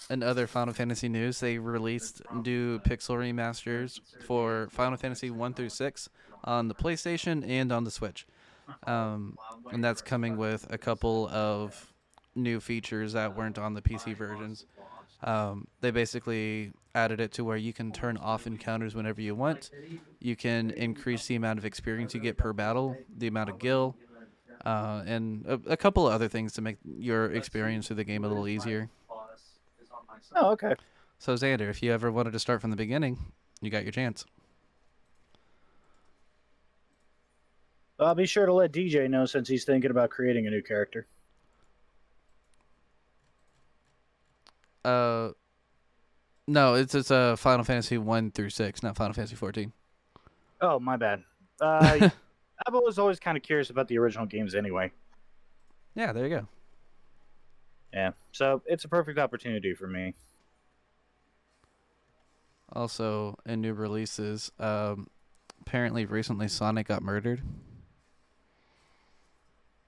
And other Final Fantasy news, they released new pixel remasters for Final Fantasy 1 through 6 on the PlayStation and on the Switch. And that's coming with a couple of new features that weren't on the PC versions. They basically added it to where you can turn off encounters whenever you want. You can increase the amount of experience you get per battle, the amount of gil, and a couple of other things to make your experience through the game a little easier. Oh, okay. So Xander, if you ever wanted to start from the beginning, you got your chance. I'll be sure to let DJ know since he's thinking about creating a new character. No, it's Final Fantasy 1 through 6, not Final Fantasy 14. Oh, my bad. I was always kind of curious about the original games anyway. Yeah, there you go. Yeah, so it's a perfect opportunity for me. Also, in new releases, apparently recently Sonic got murdered.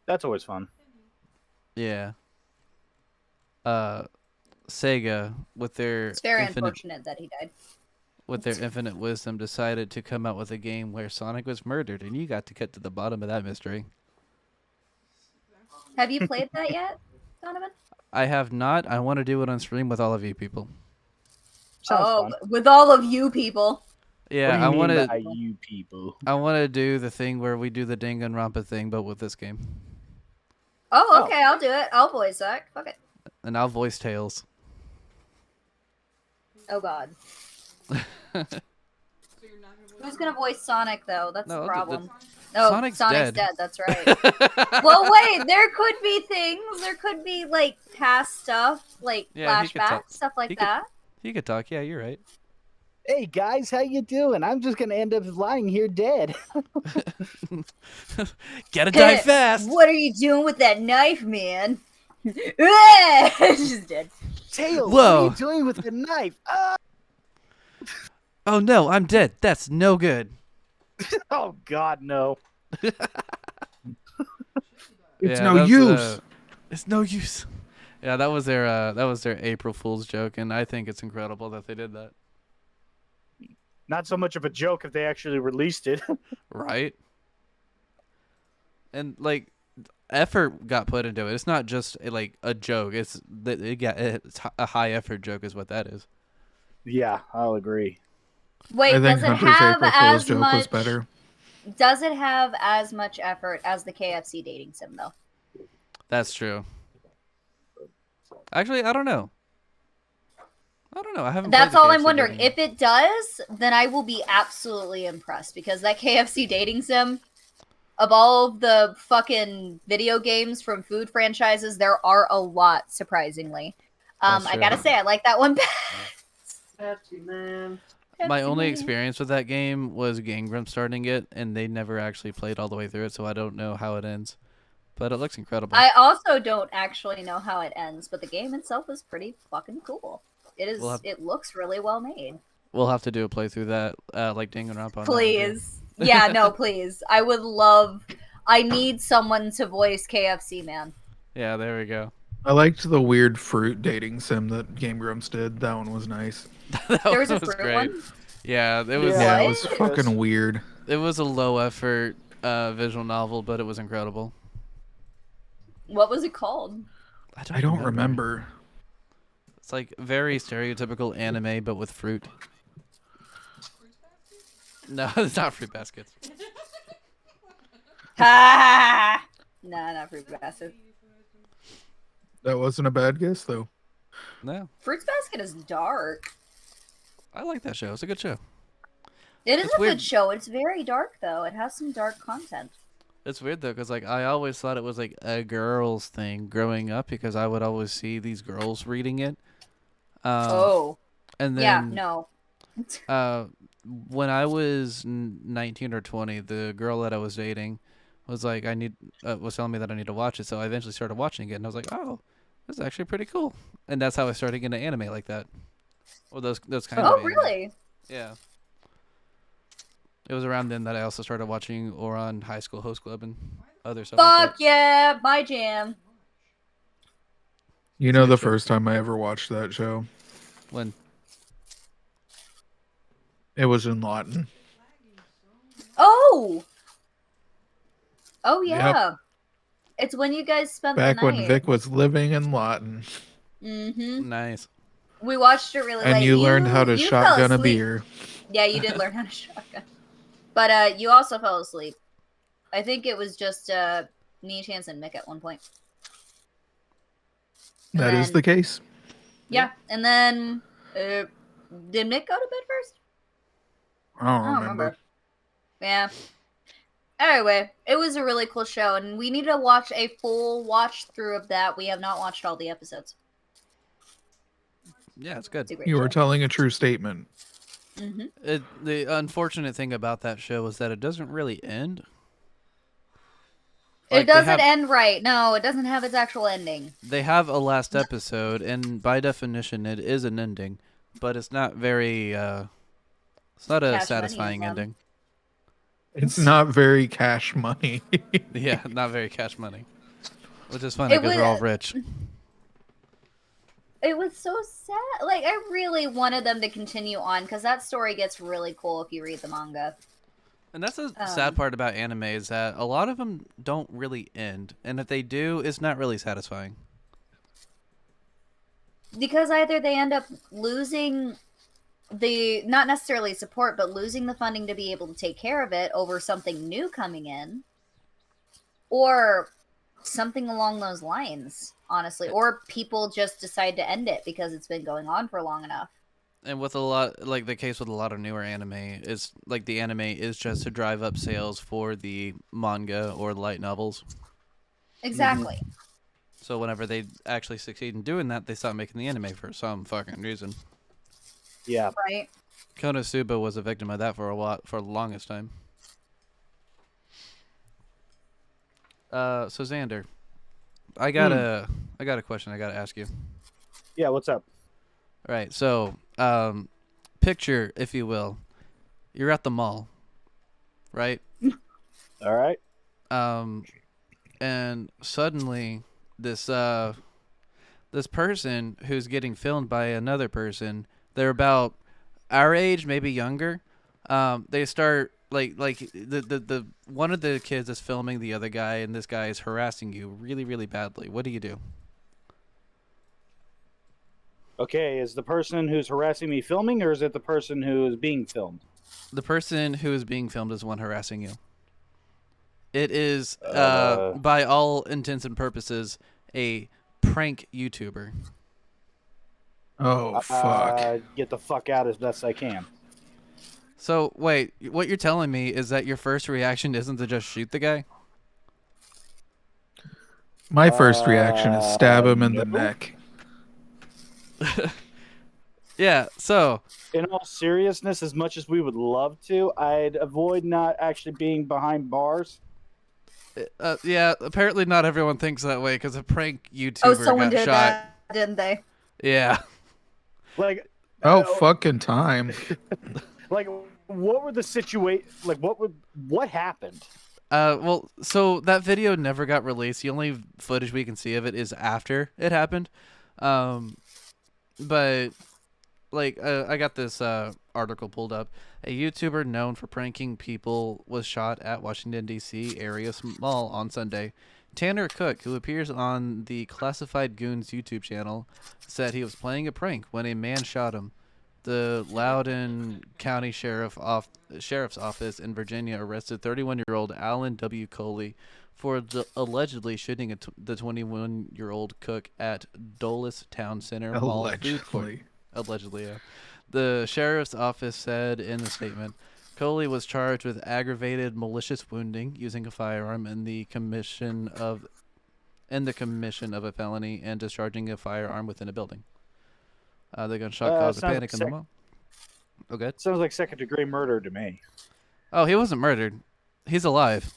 That's always fun. Yeah. Sega, with their It's very unfortunate that he died. with their infinite wisdom, decided to come out with a game where Sonic was murdered, and you got to get to the bottom of that mystery. Have you played that yet, Donovan? I have not. I want to do it on stream with all of you people. Sounds fun. With all of you people. Yeah, What do you I mean want by to. you people? I want to do the thing where we do the Danganronpa thing, but with this game, Oh, okay, I'll do it. I'll voice that. Fuck it. and I'll voice Tails. Oh god. Who's gonna voice Sonic though? That's No, the the- problem. No, Sonic's Sonic's dead. dead. That's right. Well, wait. There could be things. There could be like past stuff, like Yeah, he could talk. flashbacks, stuff like He could- that. He could talk. Yeah, you're right. Hey guys, how you doing? I'm just gonna end up lying here dead. Gotta die fast. What are you doing with that knife, man? She's dead. Tails, Whoa. what are you doing with the knife? Oh no, I'm dead. That's no good. Oh God, no! It's Yeah, no that was, use. It's no use. Yeah, that was their April Fool's joke, and I think it's incredible that they did that. Not so much of a joke if they actually released it. Right? And like effort got put into it. It's not just like a joke. It's a high effort joke is what that is. Yeah, I'll agree. Wait, I think does it Hunter's have April Fool's as joke was much? better. Does it have as much effort as the KFC dating sim though? That's true. Actually, I don't know. I haven't. That's played the all I'm KFC wondering. dating. If it does, then I will be absolutely impressed because that KFC dating sim, of all of the fucking video games from food franchises, there are a lot, surprisingly. That's I true. gotta say, I like that one best. Pepsi Man. My only Man. experience with that game was Game Grumps starting it, and they never actually played all the way through it, so I don't know how it ends. But it looks incredible. I also don't actually know how it ends, but the game itself is pretty fucking cool. It is. It looks really well made. We'll have to do a playthrough that, like Danganronpa. Please, yeah, no, please. I would love. I need someone to voice KFC Man. Yeah, there we go. I liked the weird fruit dating sim that Game Grumps did. That one was nice. There was a fruit one? Yeah, it was. Yeah, it What? was fucking weird. It was a low effort visual novel, but it was incredible. What was it called? I don't remember. It's like very stereotypical anime, but with fruit. No, it's not Fruit Baskets. Ha! Nah, not Fruit Basket. That wasn't a bad guess though. No, Fruits Basket is dark. I like that show. It's a good show. It is It's a weird. good show. It's very dark though. It has some dark content. It's weird though, cause like I always thought it was like a girls thing growing up, because I would always see these girls reading it. Oh, And then yeah, no. when I was 19 or 20, the girl that I was dating was like, was telling me that I need to watch it. So I eventually started watching it, and I was like, oh, this is actually pretty cool. And that's how I started getting into anime like that, or those kind of. Oh, anime. really? Yeah. It was around then that I also started watching Ouran High School Host Club and other stuff like Fuck yeah, my jam. You know, the first time I ever watched that show, that. When it was in Lawton. Oh. Oh Yep. yeah. It's when you guys spent Back the night. when Vic was living in Lawton. Mm-hmm. nice. We watched it really late. And you learned how to you fell shotgun a asleep. beer. Yeah, you did learn how to shotgun. But you also fell asleep. I think it was just me, Chance, and Mick at one point. And That is then- the case. Yeah, and then did Mick go to bed first? I don't remember. Yeah. Anyway, it was a really cool show, and we need to watch a full watch through of that. We have not watched all the episodes. Yeah, it's good. It's a great You were show. telling a true statement. Mm-hmm. The unfortunate thing about that show is that it doesn't really end. It Like, they doesn't have- end right. No, it doesn't have its actual ending. They have a last episode, and by definition, it is an ending, but it's not very. It's not a Cash satisfying money, ending. It's not very cash money. Yeah, not very cash money, which is funny It because was- we're all rich. It was so sad. Like, I really wanted them to continue on because that story gets really cool if you read the manga. And that's the sad part about anime, is that a lot of them don't really end, and if they do, it's not really satisfying. Because either they end up losing the, not necessarily support, but losing the funding to be able to take care of it over something new coming in, or something along those lines, honestly. Or people just decide to end it because it's been going on for long enough. And with a lot, like the case with a lot of newer anime, is like the anime is just to drive up sales for the manga or light novels. Exactly. So whenever they actually succeed in doing that, they stop making the anime for some fucking reason. Yeah. Right? Konosuba was a victim of that for the longest time. So Xander, I got a question I gotta ask you. Yeah, what's up? All right, so picture, if you will, you're at the mall, right? All right. And suddenly this this person who's getting filmed by another person. They're about our age, maybe younger. They start like the one of the kids is filming the other guy, and this guy is harassing you really, really badly. What do you do? Okay, is the person who's harassing me filming, or is it the person who is being filmed? The person who is being filmed is the one harassing you. It is, by all intents and purposes, a prank YouTuber. Oh fuck. Get the fuck out as best I can. So, wait, what you're telling me is that your first reaction isn't to just shoot the guy? My first reaction is stab him in the no. neck. Yeah, so... In all seriousness, as much as we would love to, I'd avoid not actually being behind bars. Yeah, apparently not everyone thinks that way, because a prank YouTuber Oh, someone got did shot. that, didn't they? Yeah. Like, Oh, fucking time. like, what were the situation? Like, what happened? Well, so that video never got released. The only footage we can see of it is after it happened. But like, I got this article pulled up. A YouTuber known for pranking people was shot at Washington D.C. area mall on Sunday. Tanner Cook, who appears on the Classified Goons YouTube channel, said he was playing a prank when a man shot him. The Loudoun County Sheriff's Office in Virginia arrested 31-year-old Alan W. Coley for allegedly shooting the 21-year-old Cook at Dulles Town Center Mall food court. Allegedly, yeah. The sheriff's office said in a statement, Coley was charged with aggravated malicious wounding using a firearm in the commission of a felony and discharging a firearm within a building. The gunshot caused a panic in the mall. Oh, good. Sounds like second-degree murder to me. Oh, he wasn't murdered. He's alive.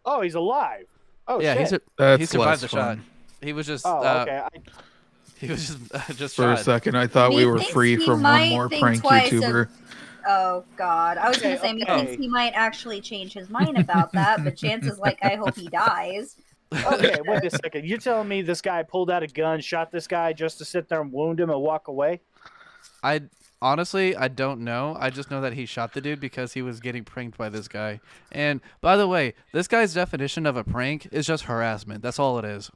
Oh, he's alive. Oh, yeah, shit. he survived the shot. He was just. Okay. He was just For shot. a second, I thought we were free from one more prank YouTuber. Oh God, I was gonna say, okay. methinks he might actually change his mind about that, but chances like I hope he dies. Okay, wait a second. You're telling me this guy pulled out a gun, shot this guy just to sit there and wound him and walk away? Honestly, I don't know. I just know that he shot the dude because he was getting pranked by this guy. And by the way, this guy's definition of a prank is just harassment. That's all it is.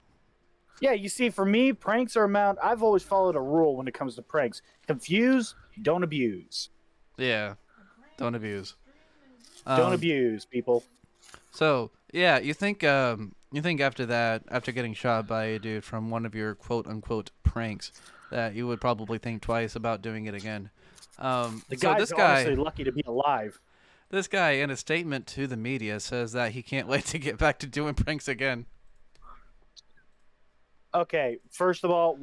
Yeah, you see, for me, pranks are I've always followed a rule when it comes to pranks. Confuse, don't abuse. Yeah, don't abuse. Don't abuse, people. So yeah, you think after that, after getting shot by a dude from one of your quote unquote pranks, that you would probably think twice about doing it again. The guy's honestly lucky to be alive. This guy, in a statement to the media, says that he can't wait to get back to doing pranks again. Okay, first of all,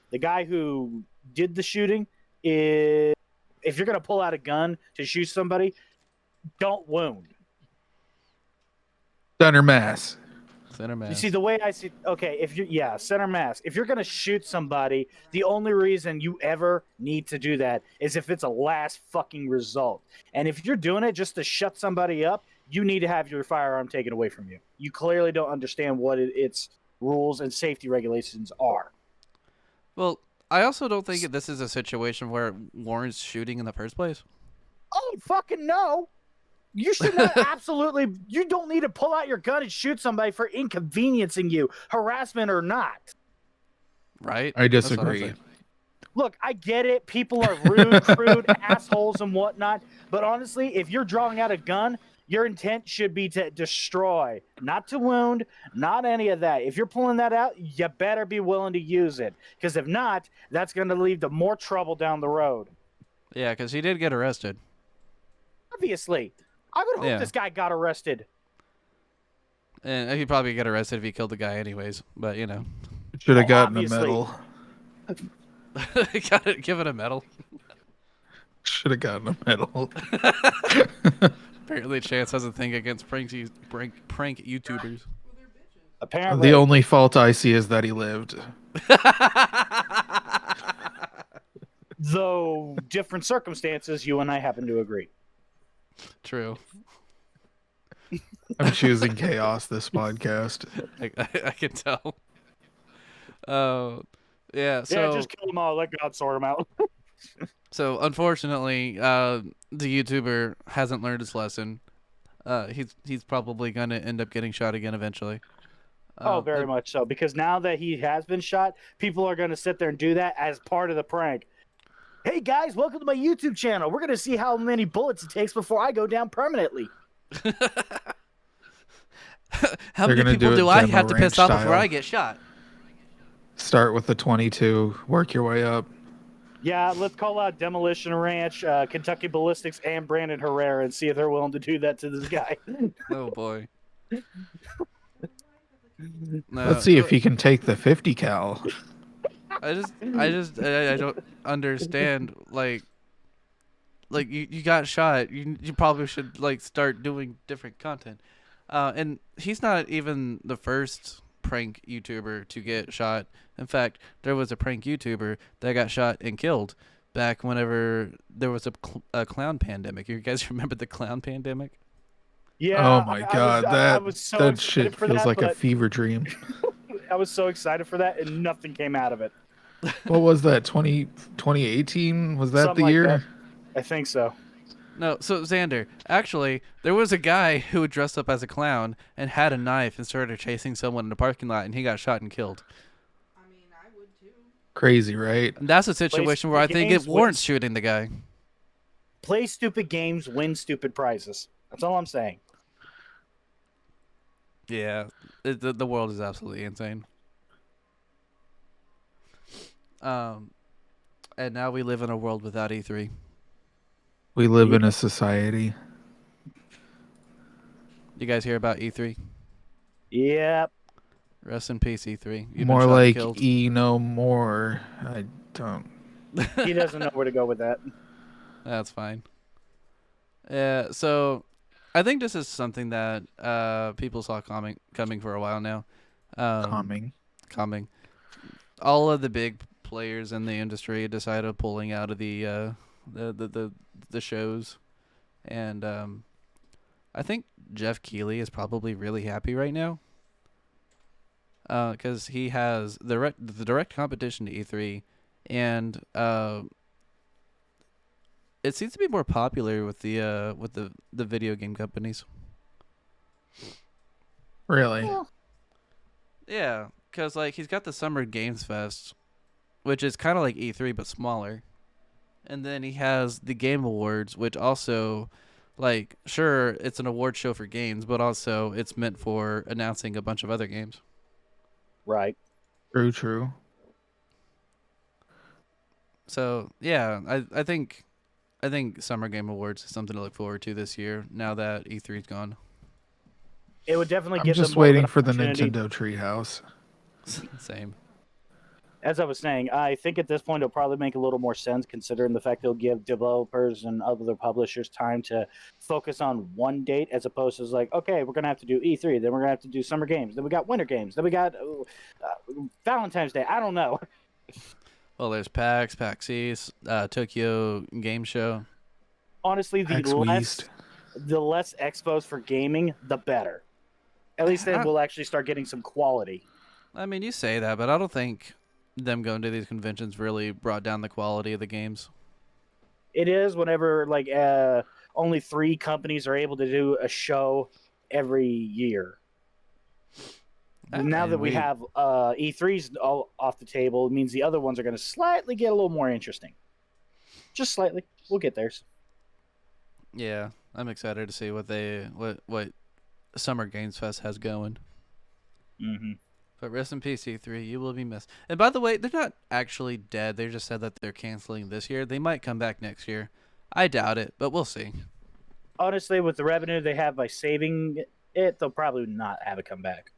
the guy who did the shooting is, if you're gonna pull out a gun to shoot somebody, don't wound. Center mass. Center mass. You see, the way I see, okay, center mass. If you're gonna shoot somebody, the only reason you ever need to do that is if it's a last fucking result. And if you're doing it just to shut somebody up, you need to have your firearm taken away from you. You clearly don't understand what its rules and safety regulations are. Well, I also don't think this is a situation where it warrants shooting in the first place. Oh, fucking no. You should not you don't need to pull out your gun and shoot somebody for inconveniencing you, harassment or not. Right? I disagree. Look, I get it. People are rude, crude, assholes and whatnot. But honestly, if you're drawing out a gun, your intent should be to destroy, not to wound, not any of that. If you're pulling that out, you better be willing to use it. Because if not, that's going to lead to more trouble down the road. Yeah, because he did get arrested. Obviously. I would hope this guy got arrested. And he'd probably get arrested if he killed the guy anyways. But, you know. Should have gotten a medal. Give it a medal. Should have gotten a medal. Apparently, Chance has a thing against prank YouTubers. Apparently. The only fault I see is that he lived. Though different circumstances, you and I happen to agree. True. I'm choosing chaos this podcast. I can tell. Oh, yeah. Yeah, just kill them all. Let God sort them out. So unfortunately, the YouTuber hasn't learned his lesson. He's probably gonna end up getting shot again eventually. Oh, very much so. Because now that he has been shot, people are going to sit there and do that as part of the prank. Hey guys, welcome to my YouTube channel. We're going to see how many bullets it takes before I go down permanently. How They're many gonna people do it do I demo have to piss range off before style. I get shot? Start with the 22, work your way up. Yeah, let's call out Demolition Ranch, Kentucky Ballistics, and Brandon Herrera and see if they're willing to do that to this guy. Oh boy. No, Let's see if he can take the 50 cal. I don't understand. Like you got shot. You probably should like start doing different content. And he's not even the first prank YouTuber to get shot. In fact, there was a prank YouTuber that got shot and killed back whenever there was a clown pandemic. You guys remember the clown pandemic? Yeah, Oh my god, I was so that excited shit for feels that, like a but fever dream. I was so excited for that, and nothing came out of it. What was that? 2018? Was that Something the like year? that. I think so. No, so Xander, actually, there was a guy who dressed up as a clown and had a knife and started chasing someone in the parking lot, and he got shot and killed. Crazy, right? And that's a situation where I think it warrants shooting the guy. Play stupid games, win stupid prizes. That's all I'm saying. Yeah, the world is absolutely insane. And now we live in a world without E3. We live in a society. You guys hear about E3? Yep. Rest in peace, E3. You've More been shot and like killed. E no more. I don't. He doesn't know where to go with that. That's fine. Yeah, so I think this is something that people saw coming for a while now. Coming. All of the big players in the industry decided pulling out of the shows, and I think Jeff Keighley is probably really happy right now. Because he has the direct competition to E3, and it seems to be more popular with the video game companies. Really? Yeah, because like he's got the Summer Games Fest, which is kind of like E3 but smaller, and then he has the Game Awards, which also, like, sure, it's an award show for games, but also it's meant for announcing a bunch of other games. Right. True. So yeah, I think Summer Game Awards is something to look forward to this year. Now that E3's gone. It would definitely I'm give just them more of an waiting for the opportunity. Nintendo Treehouse. Same. As I was saying, I think at this point it'll probably make a little more sense considering the fact it'll give developers and other publishers time to focus on one date as opposed to like, okay, we're going to have to do E3, then we're going to have to do Summer Games, then we got Winter Games, then we got Valentine's Day. I don't know. Well, there's PAX East, Tokyo Game Show. Honestly, PAX the less expos for gaming, the better. At least then we'll actually start getting some quality. I mean, you say that, but I don't think them going to these conventions really brought down the quality of the games. It is whenever like only 3 companies are able to do a show every year. Now that we have E3s all off the table, it means the other ones are going to slightly get a little more interesting. Just slightly. We'll get there. Yeah, I'm excited to see what Summer Games Fest has going. Mm-hmm. But rest in peace, E3. You will be missed. And by the way, they're not actually dead. They just said that they're canceling this year. They might come back next year. I doubt it, but we'll see. Honestly, with the revenue they have by saving it, they'll probably not have it come back.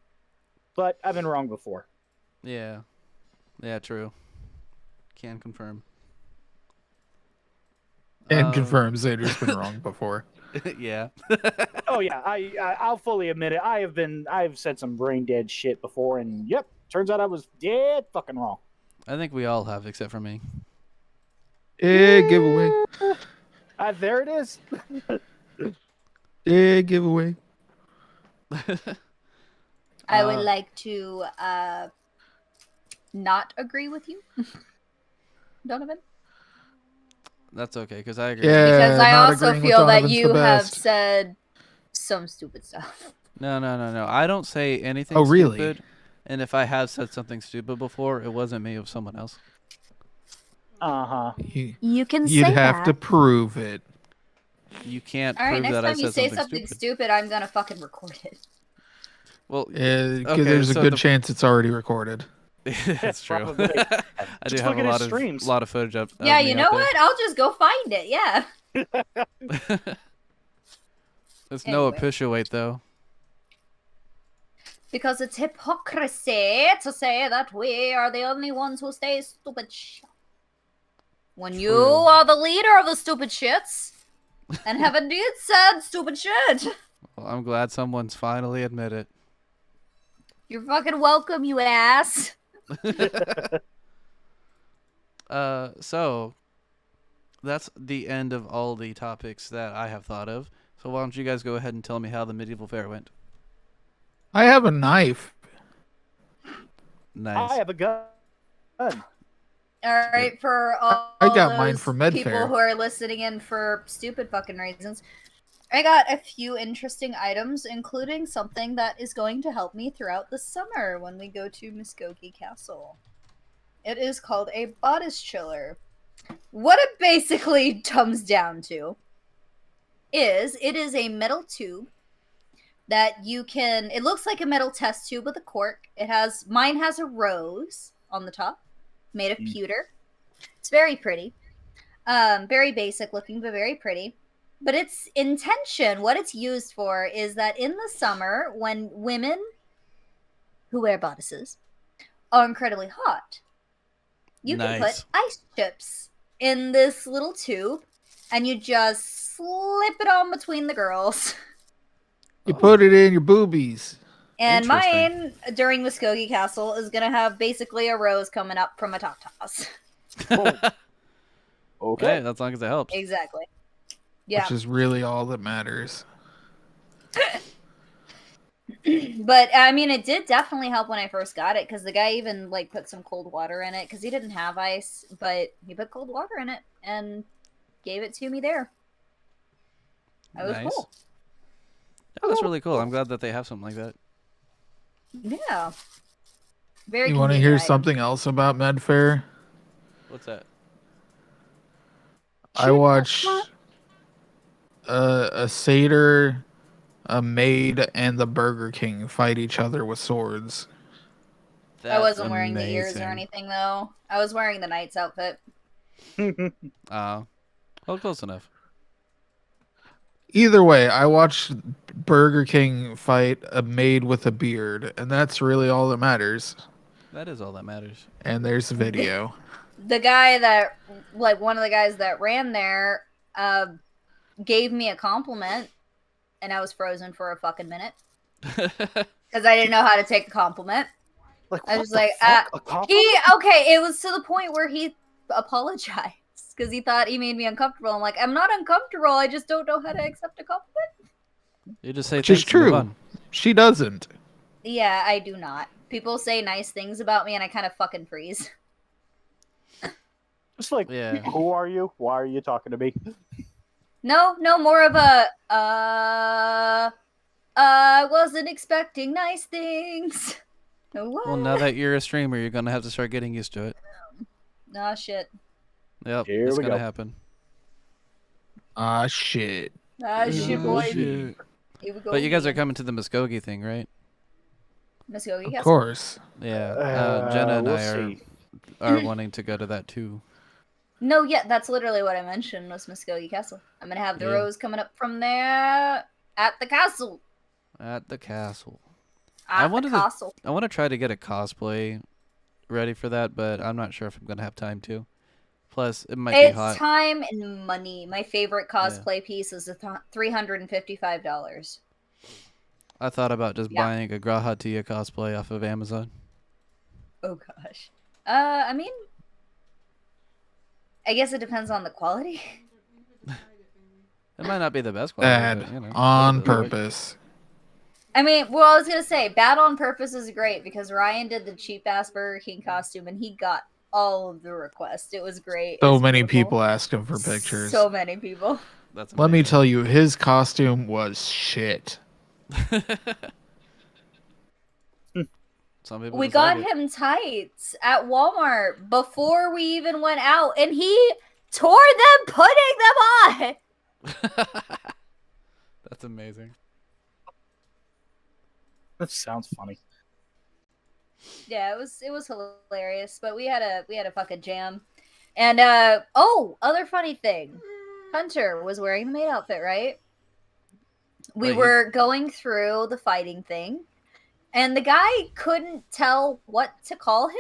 But I've been wrong before. Yeah. Yeah, true. Can confirm. And confirms Xander's been wrong before. Yeah. Oh yeah, I'll fully admit it. I've said some brain dead shit before, and yep, turns out I was dead fucking wrong. I think we all have, except for me. Yeah, giveaway. There it is. Yeah, giveaway. I would like to not agree with you, Donovan. That's okay, because I agree. Yeah, Because I not also agreeing with feel that Donovan's the you have best. said some stupid stuff. No. I don't say anything Oh, really? stupid. And if I have said something stupid before, it wasn't me, it was someone else. Uh-huh. You can You'd say have that. to prove it. You can't All right, prove next that I time you said say something something stupid. stupid, I'm gonna fucking record it. Well, Okay, okay, there's a so good chance it's already recorded. That's true. Probably. I do Just have look a at his lot streams. of footage of Yeah, me you know out there. what? I'll just go find it. Yeah. It's no Anyway. appreciate though. Because it's hypocrisy to say that we are the only ones who stay stupid shit. When you True. are the leader of the stupid shits and have indeed said stupid shit. Well, I'm glad someone's finally admitted. You're fucking welcome, you ass. So that's the end of all the topics that I have thought of. So why don't you guys go ahead and tell me how the medieval fair went? I have a knife. I Nice. have a gun. All right, for all I got mine those for Med people Fair. who are listening in for stupid fucking reasons, I got a few interesting items, including something that is going to help me throughout the summer when we go to Muskogee Castle. It is called a bodice chiller. What it basically comes down to is it is a metal tube that you can, it looks like a metal test tube with a cork. Mine has a rose on the top made of pewter. It's very pretty. Very basic looking, but very pretty. But its intention, what it's used for, is that in the summer, when women who wear bodices are incredibly hot, you can put Nice. ice chips in this little tube, and you just slip it on between the girls. You put it in your boobies. And Interesting. mine, during Muskogee Castle, is going to have basically a rose coming up from a tatas. Okay. Hey, as long as it helps. Exactly. Yeah. Which is really all that matters. But I mean, it did definitely help when I first got it, because the guy even like put some cold water in it, because he didn't have ice, but he put cold water in it and gave it to me there. That was Nice. cool. Oh, that's really cool. I'm glad that they have something like that. Yeah. Very. You want to convenient hear item. something else about Med Fair? What's that? I watched a satyr, a maid, and the Burger King fight each other with swords. That's I wasn't wearing the ears or amazing. anything though. I was wearing the knight's outfit. Well, close enough. Either way, I watched Burger King fight a maid with a beard, and that's really all that matters. That is all that matters. And there's a video. The guy that, like, one of the guys that ran there, gave me a compliment, and I was frozen for a fucking minute because I didn't know how to take a compliment. Like, I was what just the like, fuck? A compliment? it was to the point where he apologized because he thought he made me uncomfortable. I'm like, I'm not uncomfortable. I just don't know how to accept a compliment. You just say Which is thanks and move true. on. She doesn't. Yeah, I do not. People say nice things about me, and I kind of fucking freeze. Just like, Yeah. who are you? Why are you talking to me? No, more of a, I wasn't expecting nice things. Well, now that you're a streamer, you're gonna have to start getting used to it. Nah, shit. Yep, Here it's we gonna go. happen. Ah, shit. Ah, shit, boy. Shit. Here we go. But you guys are again. coming to the Muskogee thing, right? Muskogee Of Castle. course. Yeah. Jenna and we'll I see. are wanting to go to that too. No, yeah, that's literally what I mentioned was Muskogee Castle. I'm gonna have the Yeah. rose coming up from there at the castle. At the castle. At wanted the to- castle. I want to try to get a cosplay ready for that, but I'm not sure if I'm gonna have time to. Plus, it might be It's hot. time and money. My favorite cosplay piece is $355. I thought about just Yeah. buying a Graha Tia cosplay off of Amazon. Oh gosh. I mean, I guess it depends on the quality. It might not be the best quality, Bad. but, you know, On it'll work. purpose. I mean, well, I was gonna say, Bad on Purpose is great because Ryan did the cheap ass Burger King costume and he got all of the requests. It was great. So It's many beautiful. people asked him for pictures. So many people. That's Let me amazing. tell you, his costume was shit. Some people We just like got it. him tights at Walmart before we even went out, and he tore them putting them on. That's amazing. That sounds funny. Yeah, it was hilarious, but we had a fucking jam. And other funny thing. Hunter was wearing the maid outfit, right? We Wait, were going through the fighting thing, and the guy couldn't tell what to call him.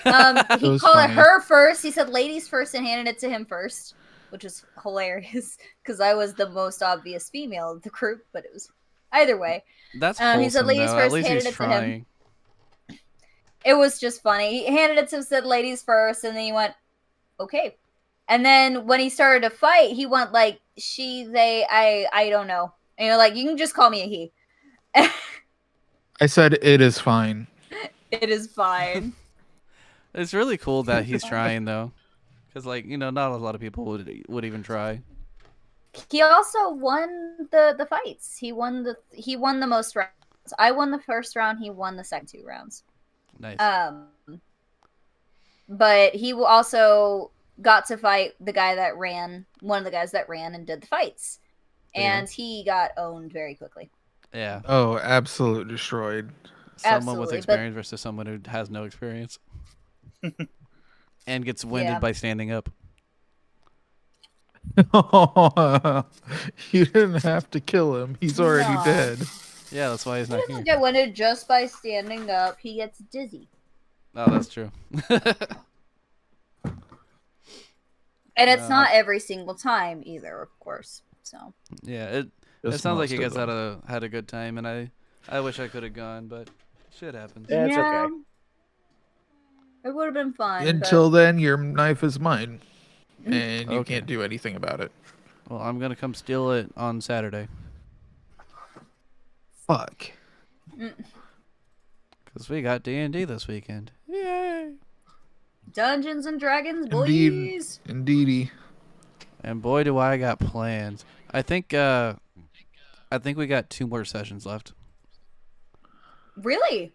It He was called funny. it her first. He said ladies first and handed it to him first, which was hilarious because I was the most obvious female of the group, but it was either way. That's He said wholesome, ladies though. At first, least handed he's it to him. trying. It was just funny. He handed it to him, said ladies first, and then he went, okay. And then when he started to fight, he went like she, they, I don't know. And you're like, you can just call me a he. I said it is fine. It is fine. It's really cool that he's trying, though. Because, like, you know, not a lot of people would even try. He also won the fights. He won the most rounds. I won the first round. He won the second 2 rounds. Nice. But he also got to fight the guy that ran, one of the guys that ran and did the fights, and he got owned very quickly. Yeah. Oh, absolute destroyed. Someone with Absolutely, experience versus someone who has no experience. And gets winded Yeah. by standing up. You didn't have to kill him. He's already No. dead. Yeah, that's why he's He not doesn't here. get winded just by standing up. He gets dizzy. Oh, that's true. And it's No. not every single time either, of course. So Yeah, it Just sounds like most you of guys them. had a good time, and I wish I could have gone, but shit happens. Yeah, it's okay. It would have been fun. Until then, your knife is mine. And you Okay. can't do anything about it. Well, I'm gonna come steal it on Saturday Fuck. because we got D&D this weekend. Yay! Dungeons and Dragons, Indeed. boys. Indeedy. And boy, do I got plans. I think we got 2 more sessions left. Really?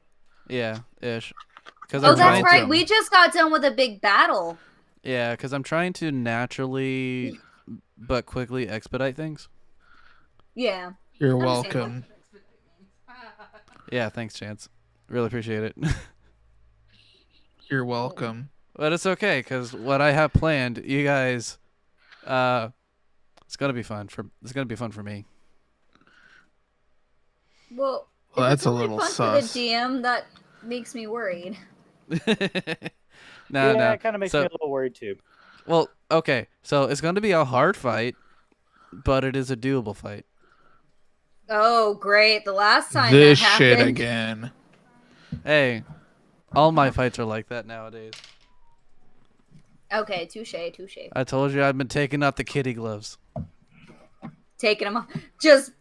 Yeah, ish. Because Oh, I'm that's trying right. to. We just got done with a big battle. Yeah, because I'm trying to naturally, but quickly expedite things. Yeah. You're Understandable. welcome. Yeah, thanks, Chance. Really appreciate it. You're welcome. But it's okay, because what I have planned, you guys, it's gonna be fun for me. Well, if Well, it's that's a only little fun sus. for the DM, that makes me worried. No, Yeah, it kind of makes So- me a little worried too. Well, okay, so it's going to be a hard fight, but it is a doable fight. Oh, great. The last time This that shit happened. again. Hey, all my fights are like that nowadays. Okay, touche. I told you I've been taking out the kitty gloves. Taking them off. Just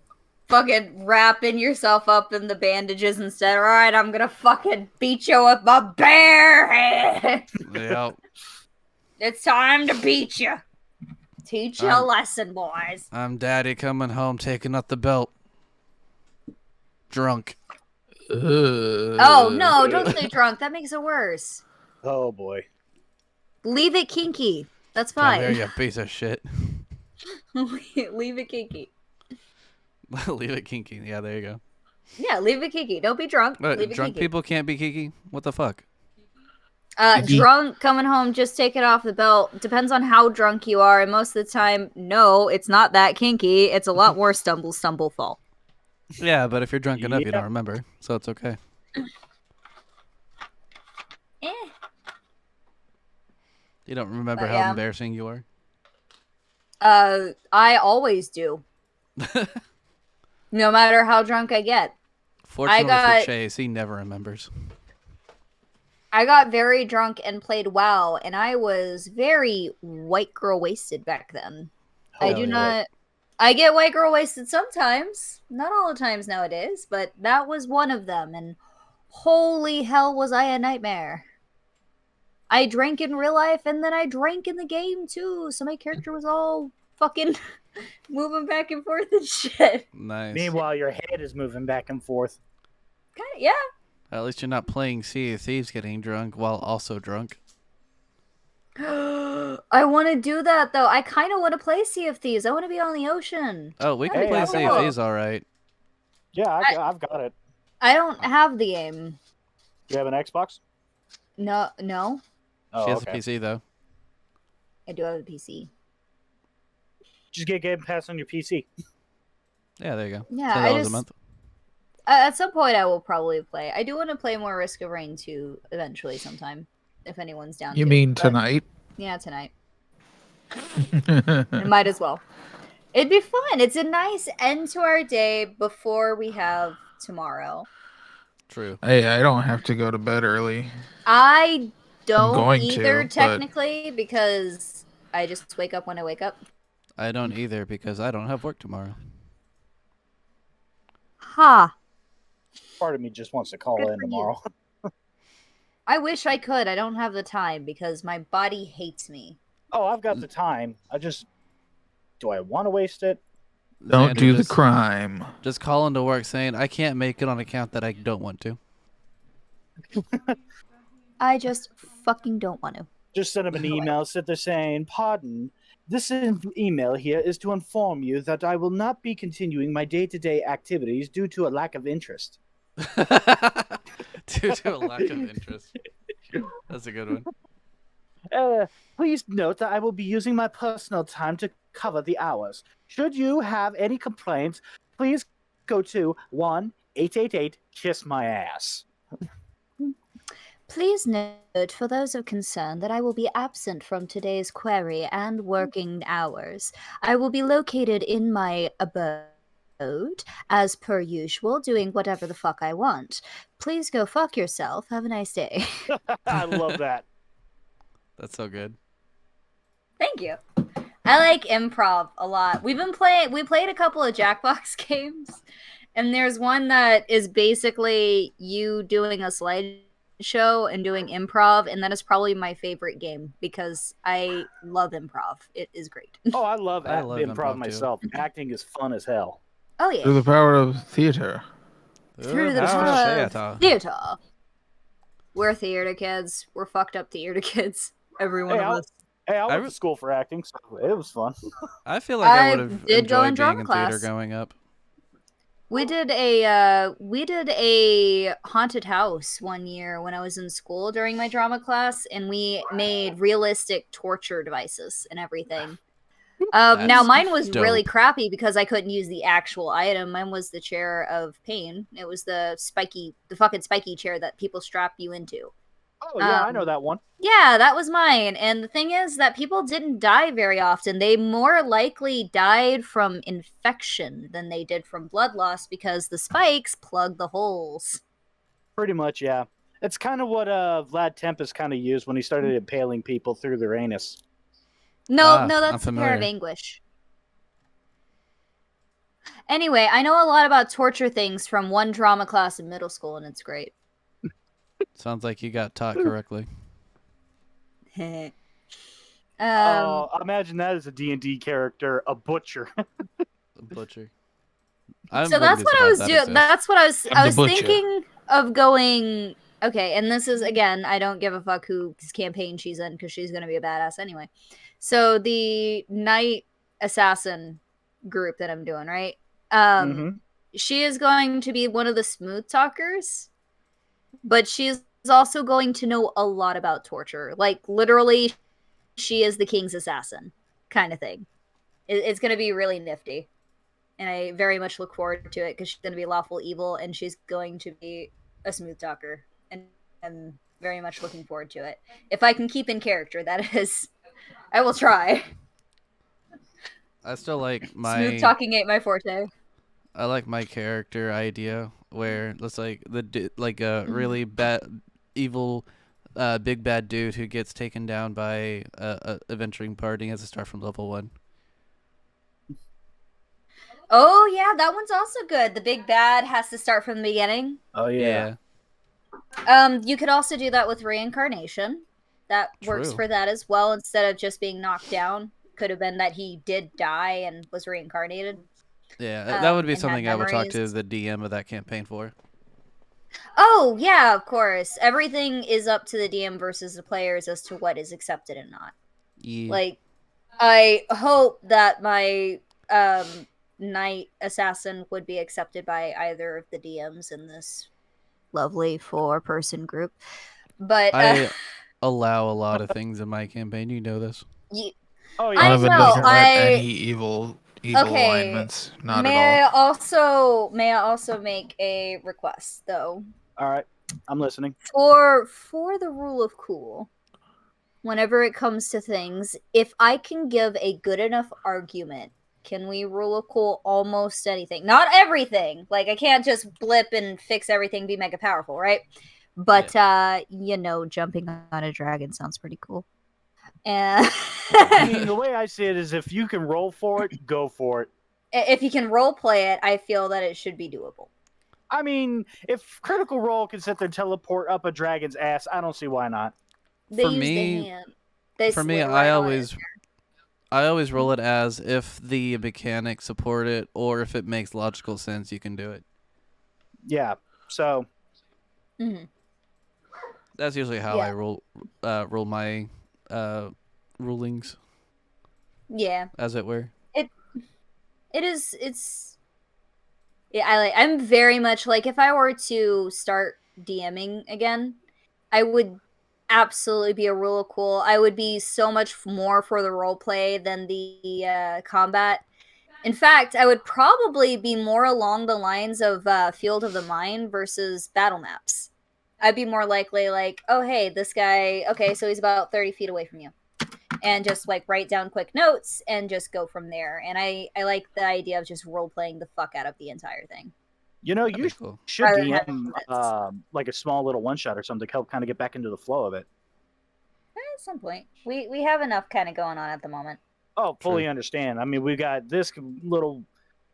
fucking wrapping yourself up in the bandages instead. All right, I'm gonna fucking beat you with my bare hand. Yep. It's time to beat you. Teach you a I'm- lesson, boys. I'm daddy coming home taking out the belt. Drunk. Oh, no, don't say drunk. That makes it worse. Oh boy. Leave it kinky. That's Come here, fine. you piece of shit. Leave it kinky. Leave it kinky. Yeah, there you go. Yeah, leave it kinky. Don't be drunk. What, Leave it drunk kinky. people can't be kiki? What the fuck? Kinky. Drunk coming home, just take it off the belt. Depends on how drunk you are, and most of the time, no, it's not that kinky. It's a lot more stumble, fall. Yeah, but if you're drunk enough, you Yeah. don't remember, so it's okay. Eh. You don't remember But how yeah. embarrassing you are? I always do. No matter how drunk I get. Fortunately got- for Chase, he never remembers. I got very drunk and played WoW, and I was very white girl wasted back then. I Hell do yeah. not. I get white girl wasted sometimes. Not all the times nowadays, but that was one of them, and holy hell was I a nightmare. I drank in real life and then I drank in the game too, so my character was all fucking moving back and forth and shit. Nice. Meanwhile, your head is moving back and forth. Kinda, yeah. At least you're not playing Sea of Thieves getting drunk while also drunk. I want to do that though. I kind of want to play Sea of Thieves. I want to be on the ocean. Oh, we can Hey, play I Sea of will. Thieves all right. Yeah, I've got it. I don't have the game. You have an Xbox? No, Oh, She has okay. a PC, though. I do have a PC. Just get Game Pass on your PC. Yeah, there you go. Yeah, $10 I a just month. at some point I will probably play. I do want to play more Risk of Rain 2 eventually sometime, if anyone's down. You to, mean but- tonight? Yeah, tonight. It might as well. It'd be fun. It's a nice end to our day before we have tomorrow. True. Hey, I don't have to go to bed early. I don't going either, to, but- technically, because I just wake up when I wake up. I don't either because I don't have work tomorrow. Ha! Part of me just wants to call Good in for you. tomorrow. I wish I could. I don't have the time because my body hates me. Oh, I've got the time. Do I want to waste it? Don't Xander, do the just- crime. Just call into work saying, I can't make it on account that I don't want to. I just fucking don't want to. Just send him an email, sit there saying, "Pardon, this email here is to inform you that I will not be continuing my day-to-day activities due to a lack of interest." Due to a lack of interest. That's a good one. Please note that I will be using my personal time to cover the hours. Should you have any complaints, please go to 1-888-KISS-MY-ASS. Please note for those of concern that I will be absent from today's query and working hours. I will be located in my abode, as per usual, doing whatever the fuck I want. Please go fuck yourself. Have a nice day. I love that. That's so good. Thank you. I like improv a lot. We played a couple of Jackbox games, and there's one that is basically you doing a slideshow and doing improv, and that is probably my favorite game because I love improv. It is great. Oh, I love improv, improv too. myself. Acting is fun as hell. Oh yeah. Through the power of theater. Through the power of power of theater. theater. We're theater kids. We're fucked up theater kids. Every one Hey, of us. I went re- to school for acting, so it was fun. I feel like I I would have did go in enjoyed being drama in class. theater growing up. We did a haunted house one year when I was in school during my drama class, and we made realistic torture devices and everything. Now That's mine was really dope. crappy because I couldn't use the actual item. Mine was the chair of pain. It was the fucking spiky chair that people strap you into. Oh yeah, I know that one. Yeah, that was mine. And the thing is that people didn't die very often. They more likely died from infection than they did from blood loss because the spikes plugged the holes. Pretty much, yeah. It's kind of what Vlad Tempest kind of used when he started impaling people through their anus. No, I'm that's the pair of familiar. anguish. Anyway, I know a lot about torture things from one drama class in middle school, and it's great. Sounds like you got taught correctly. Imagine that as a D&D character, a butcher. Butcher. I'm So that's looking what this I up. was That doing. exists. That's what I was. I'm I the was butcher. thinking of going. Okay, and this is again. I don't give a fuck whose campaign she's in because she's gonna be a badass anyway. So the night assassin group that I'm doing, right? Mhm. She is going to be one of the smooth talkers, but she's also going to know a lot about torture. Like literally, she is the king's assassin, kind of thing. It's going to be really nifty, and I very much look forward to it because she's going to be lawful evil, and she's going to be a smooth talker, and I'm very much looking forward to it. If I can keep in character, that is, I will try. I still like my Smooth talking ain't my forte. I like my character idea where it's like like a really bad, evil, big bad dude who gets taken down by a adventuring party as a start from level 1. Oh yeah, that one's also good. The big bad has to start from the beginning. Oh yeah. You could also do that with reincarnation. That works True. for that as well. Instead of just being knocked down, could have been that he did die and was reincarnated. Yeah, that would be And had something I would talk to memories. the DM of that campaign for. Oh yeah, of course. Everything is up to the DM versus the players as to what is accepted and not. Yeah. Like, I hope that my knight assassin would be accepted by either of the DMs in this lovely 4-person group. But I allow a lot of things in my campaign. You know this. Oh yeah. I Donovan know. doesn't let any evil Okay. alignments. Not May at all. I also make a request though? All right. I'm listening. For the rule of cool, whenever it comes to things, if I can give a good enough argument, can we rule of cool almost anything? Not everything. Like I can't just blip and fix everything, be mega powerful, right? But jumping on a dragon sounds pretty cool. And I mean, the way I see it is, if you can roll for it, go for it. if you can role play it, I feel that it should be doable. I mean, if Critical Role can sit there and teleport up a dragon's ass, I don't see why not. They For use me- the hand. They For me, slid right on it. I always roll it as if the mechanics support it or if it makes logical sense, you can do it. Yeah. So Mhm. That's usually how Yeah. I roll my rulings, Yeah. as it were. It is. It's. Yeah, I'm very much like, if I were to start DMing again, I would absolutely be a rule of cool. I would be so much more for the role play than the combat. In fact, I would probably be more along the lines of Field of the Mind versus battle maps. I'd be more likely like, oh hey, this guy. Okay, so he's about 30 feet away from you. And just like write down quick notes and just go from there. And I like the idea of just role playing the fuck out of the entire thing. That'd you be cool. should Rather than DM having like a small little one shot or something to help kind of get back into the flow of it. At some point, we have enough kind of going on at the moment. Oh, fully True. understand. I mean, we got this little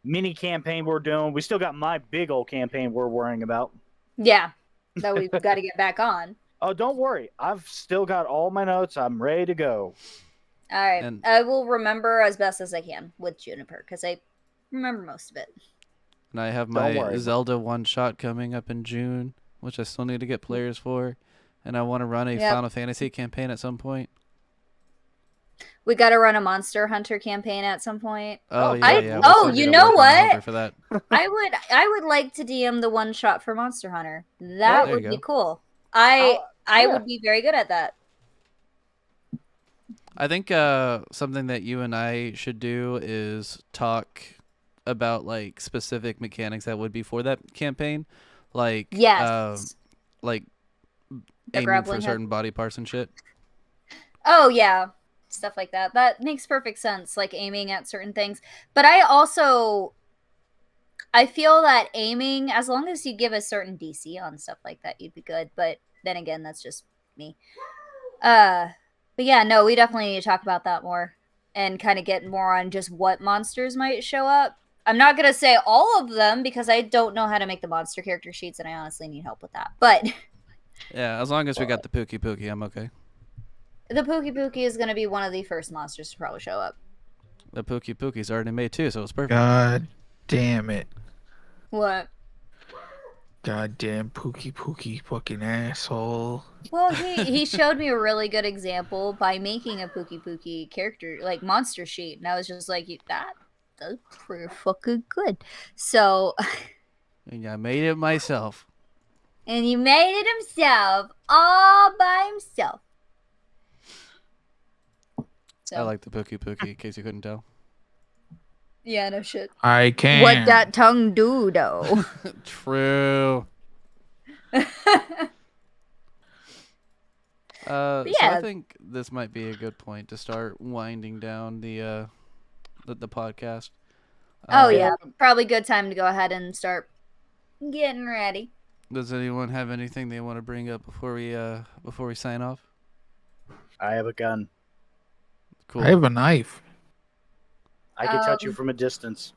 mini campaign we're doing. We still got my big old campaign we're worrying about. Yeah, that we've got to get back on. Oh, don't worry. I've still got all my notes. I'm ready to go. All right, And- I will remember as best as I can with Juniper because I remember most of it. And I have Don't my worry. Zelda one shot coming up in June, which I still need to get players for. And I want to run a Yep. Final Fantasy campaign at some point. We got to run a Monster Hunter campaign at some point. Oh, Oh, yeah, I- yeah. oh, we'll still you get a know working helper what? for that. I would like to DM the one shot for Monster Hunter. Yeah, That there would you be go. cool. I yeah. would be very good at that. I think something that you and I should do is talk about like specific mechanics that would be for that campaign, like Yes. like The aiming grappling for hook. certain body parts and shit. Oh yeah, stuff like that. That makes perfect sense, like aiming at certain things. But I feel that aiming, as long as you give a certain DC on stuff like that, you'd be good. But then again, that's just me. But yeah, no, we definitely need to talk about that more and kind of get more on just what monsters might show up. I'm not gonna say all of them because I don't know how to make the monster character sheets, and I honestly need help with that. But Yeah, as long as we got the Pookie Pookie, I'm okay. the Pookie Pookie is gonna be one of the first monsters to probably show up. The Pookie Pookie's already made too, so it's perfect. God damn it. What? Goddamn Pookie fucking asshole. Well, he showed me a really good example by making a Pookie Pookie character, like monster sheet, and I was just like, that's pretty fucking good. So, And I made it myself. and he made it himself, all by himself. So, I like the Pookie Pookie, in case you couldn't tell. yeah, no shit. I can. What that tongue do, though? True. So yeah. I think this might be a good point to start winding down the podcast. Oh yeah, probably good time to go ahead and start getting ready. Does anyone have anything they want to bring up before we sign off? I have a gun. Cool. I have a knife. I can touch you from a distance.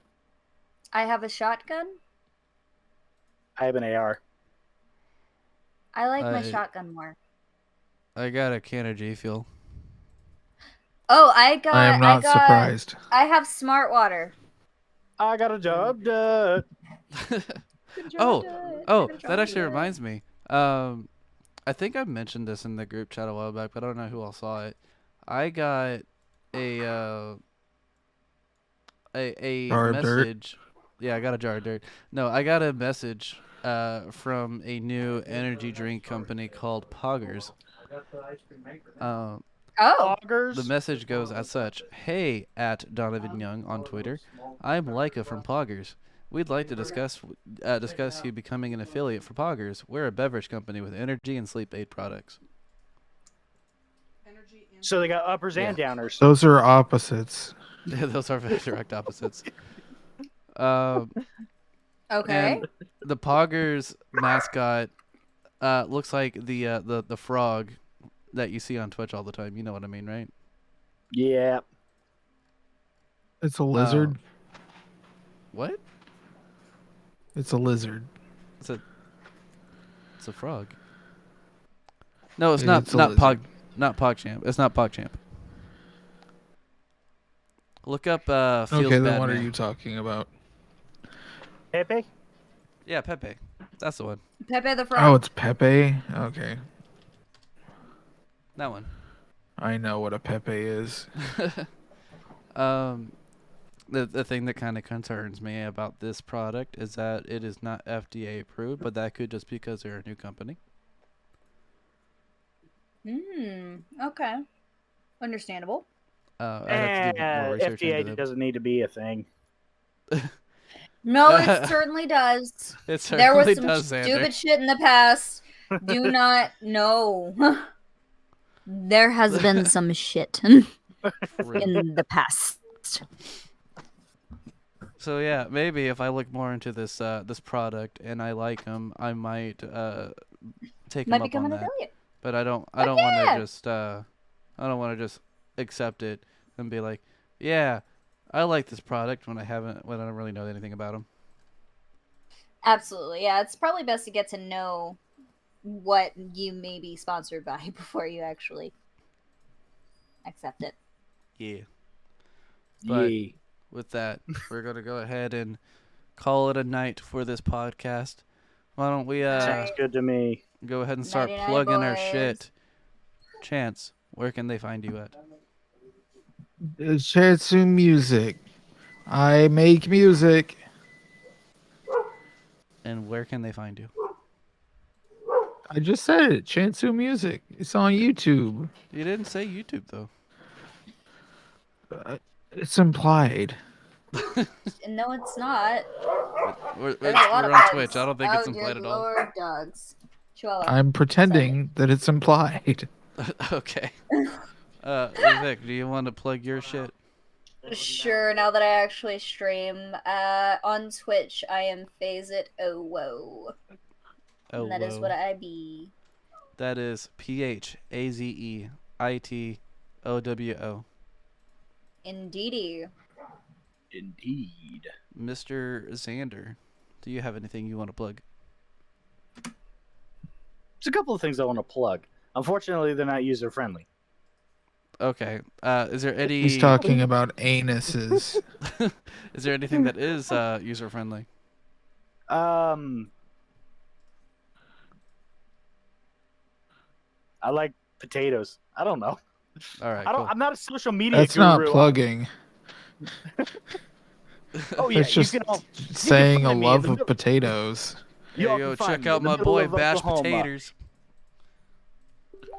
I have a shotgun. I have an AR. I like my I- shotgun more. I got a can of G Fuel. Oh, I am not surprised. I have smart water. I got a job done. That actually reminds me. I think I mentioned this in the group chat a while back, but I don't know who all saw it. I got a Jar of dirt. message. Yeah, I got a jar of dirt. No, I got a message from a new energy drink company called Poggers. Oh, The Poggers. message goes as such: Hey, at Donovan Young on Twitter, I'm Leica from Poggers. We'd like to discuss you becoming an affiliate for Poggers. We're a beverage company with energy and sleep aid products. So they got uppers and downers. Those are opposites. Yeah, those are very direct opposites. Um, okay. and the Poggers mascot looks like the frog that you see on Twitch all the time. You know what I mean, right? Yeah. It's a lizard. What? It's a lizard. It's a frog. No, it's not. It's a Not lizard. PogChamp. It's not PogChamp. Look up Feels Okay, Bad then what are Man. you talking about? Pepe. Yeah, Pepe. That's the one. Pepe the Frog. Oh, it's Pepe. Okay, That one. I know what a Pepe is. The thing that kind of concerns me about this product is that it is not FDA approved, but that could just be because they're a new company. Okay. Understandable. I'd have to do more research FDA into them. doesn't need to be a thing. No, it certainly does. It There was certainly some does, Xander. stupid shit in the past. Do not know. There has been some shit in the past. So yeah, maybe if I look more into this this product and I like them, I might take Might them up become on an that. affiliate. But I don't want yeah. to just I don't want to just accept it and be like, yeah, I like this product when I don't really know anything about them. Absolutely. Yeah, it's probably best to get to know what you may be sponsored by before you actually accept it. Yeah. But Yeah. with that, we're gonna go ahead and call it a night for this podcast. Why don't we Sounds good to me. go ahead and start 99 plugging our boys. shit? Chance, where can they find you at? Chansu Music. I make music. And where can they find you? I just said it. Chansu Music. It's on YouTube. You didn't say YouTube though. It's implied. No, it's not. We're There's a lot on of bugs. Twitch. I don't think it's Oh, implied good at all. Lord, dogs. Chihuahua. I'm pretending that it's implied. Okay. Vic, do you want to plug your shit? Sure, now that I actually stream on Twitch, I am PhazeitOwO. Oh, And that is whoa. what I be. That is PhazeitOwO. Indeedy. Indeed. Mr. Xander, do you have anything you want to plug? There's a couple of things I want to plug. Unfortunately, they're not user friendly. Okay. Is there any? He's talking about anuses. Is there anything that is user friendly? I like potatoes. I don't know. All right. I don't. Cool. I'm not a social media That's guru. not plugging. Oh yeah, That's just you can all, saying a find me in love the of middle- potatoes. you all Hey, yo, can find check me out in the my middle boy of Bashed Oklahoma. Potatoes.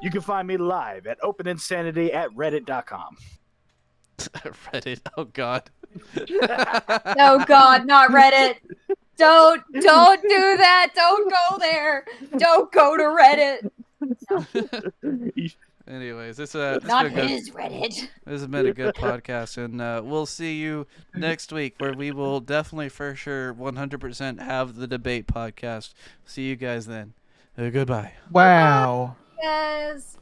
You can find me live at Open Insanity at Reddit.com. Reddit. Oh God. Oh God, not Reddit. Don't do that. Don't go there. Don't go to Reddit. Anyways, this Not been good. his Reddit. This has been a good podcast, and we'll see you next week, where we will definitely, for sure, 100% have the debate podcast. See you guys then. Goodbye. Wow. Yes.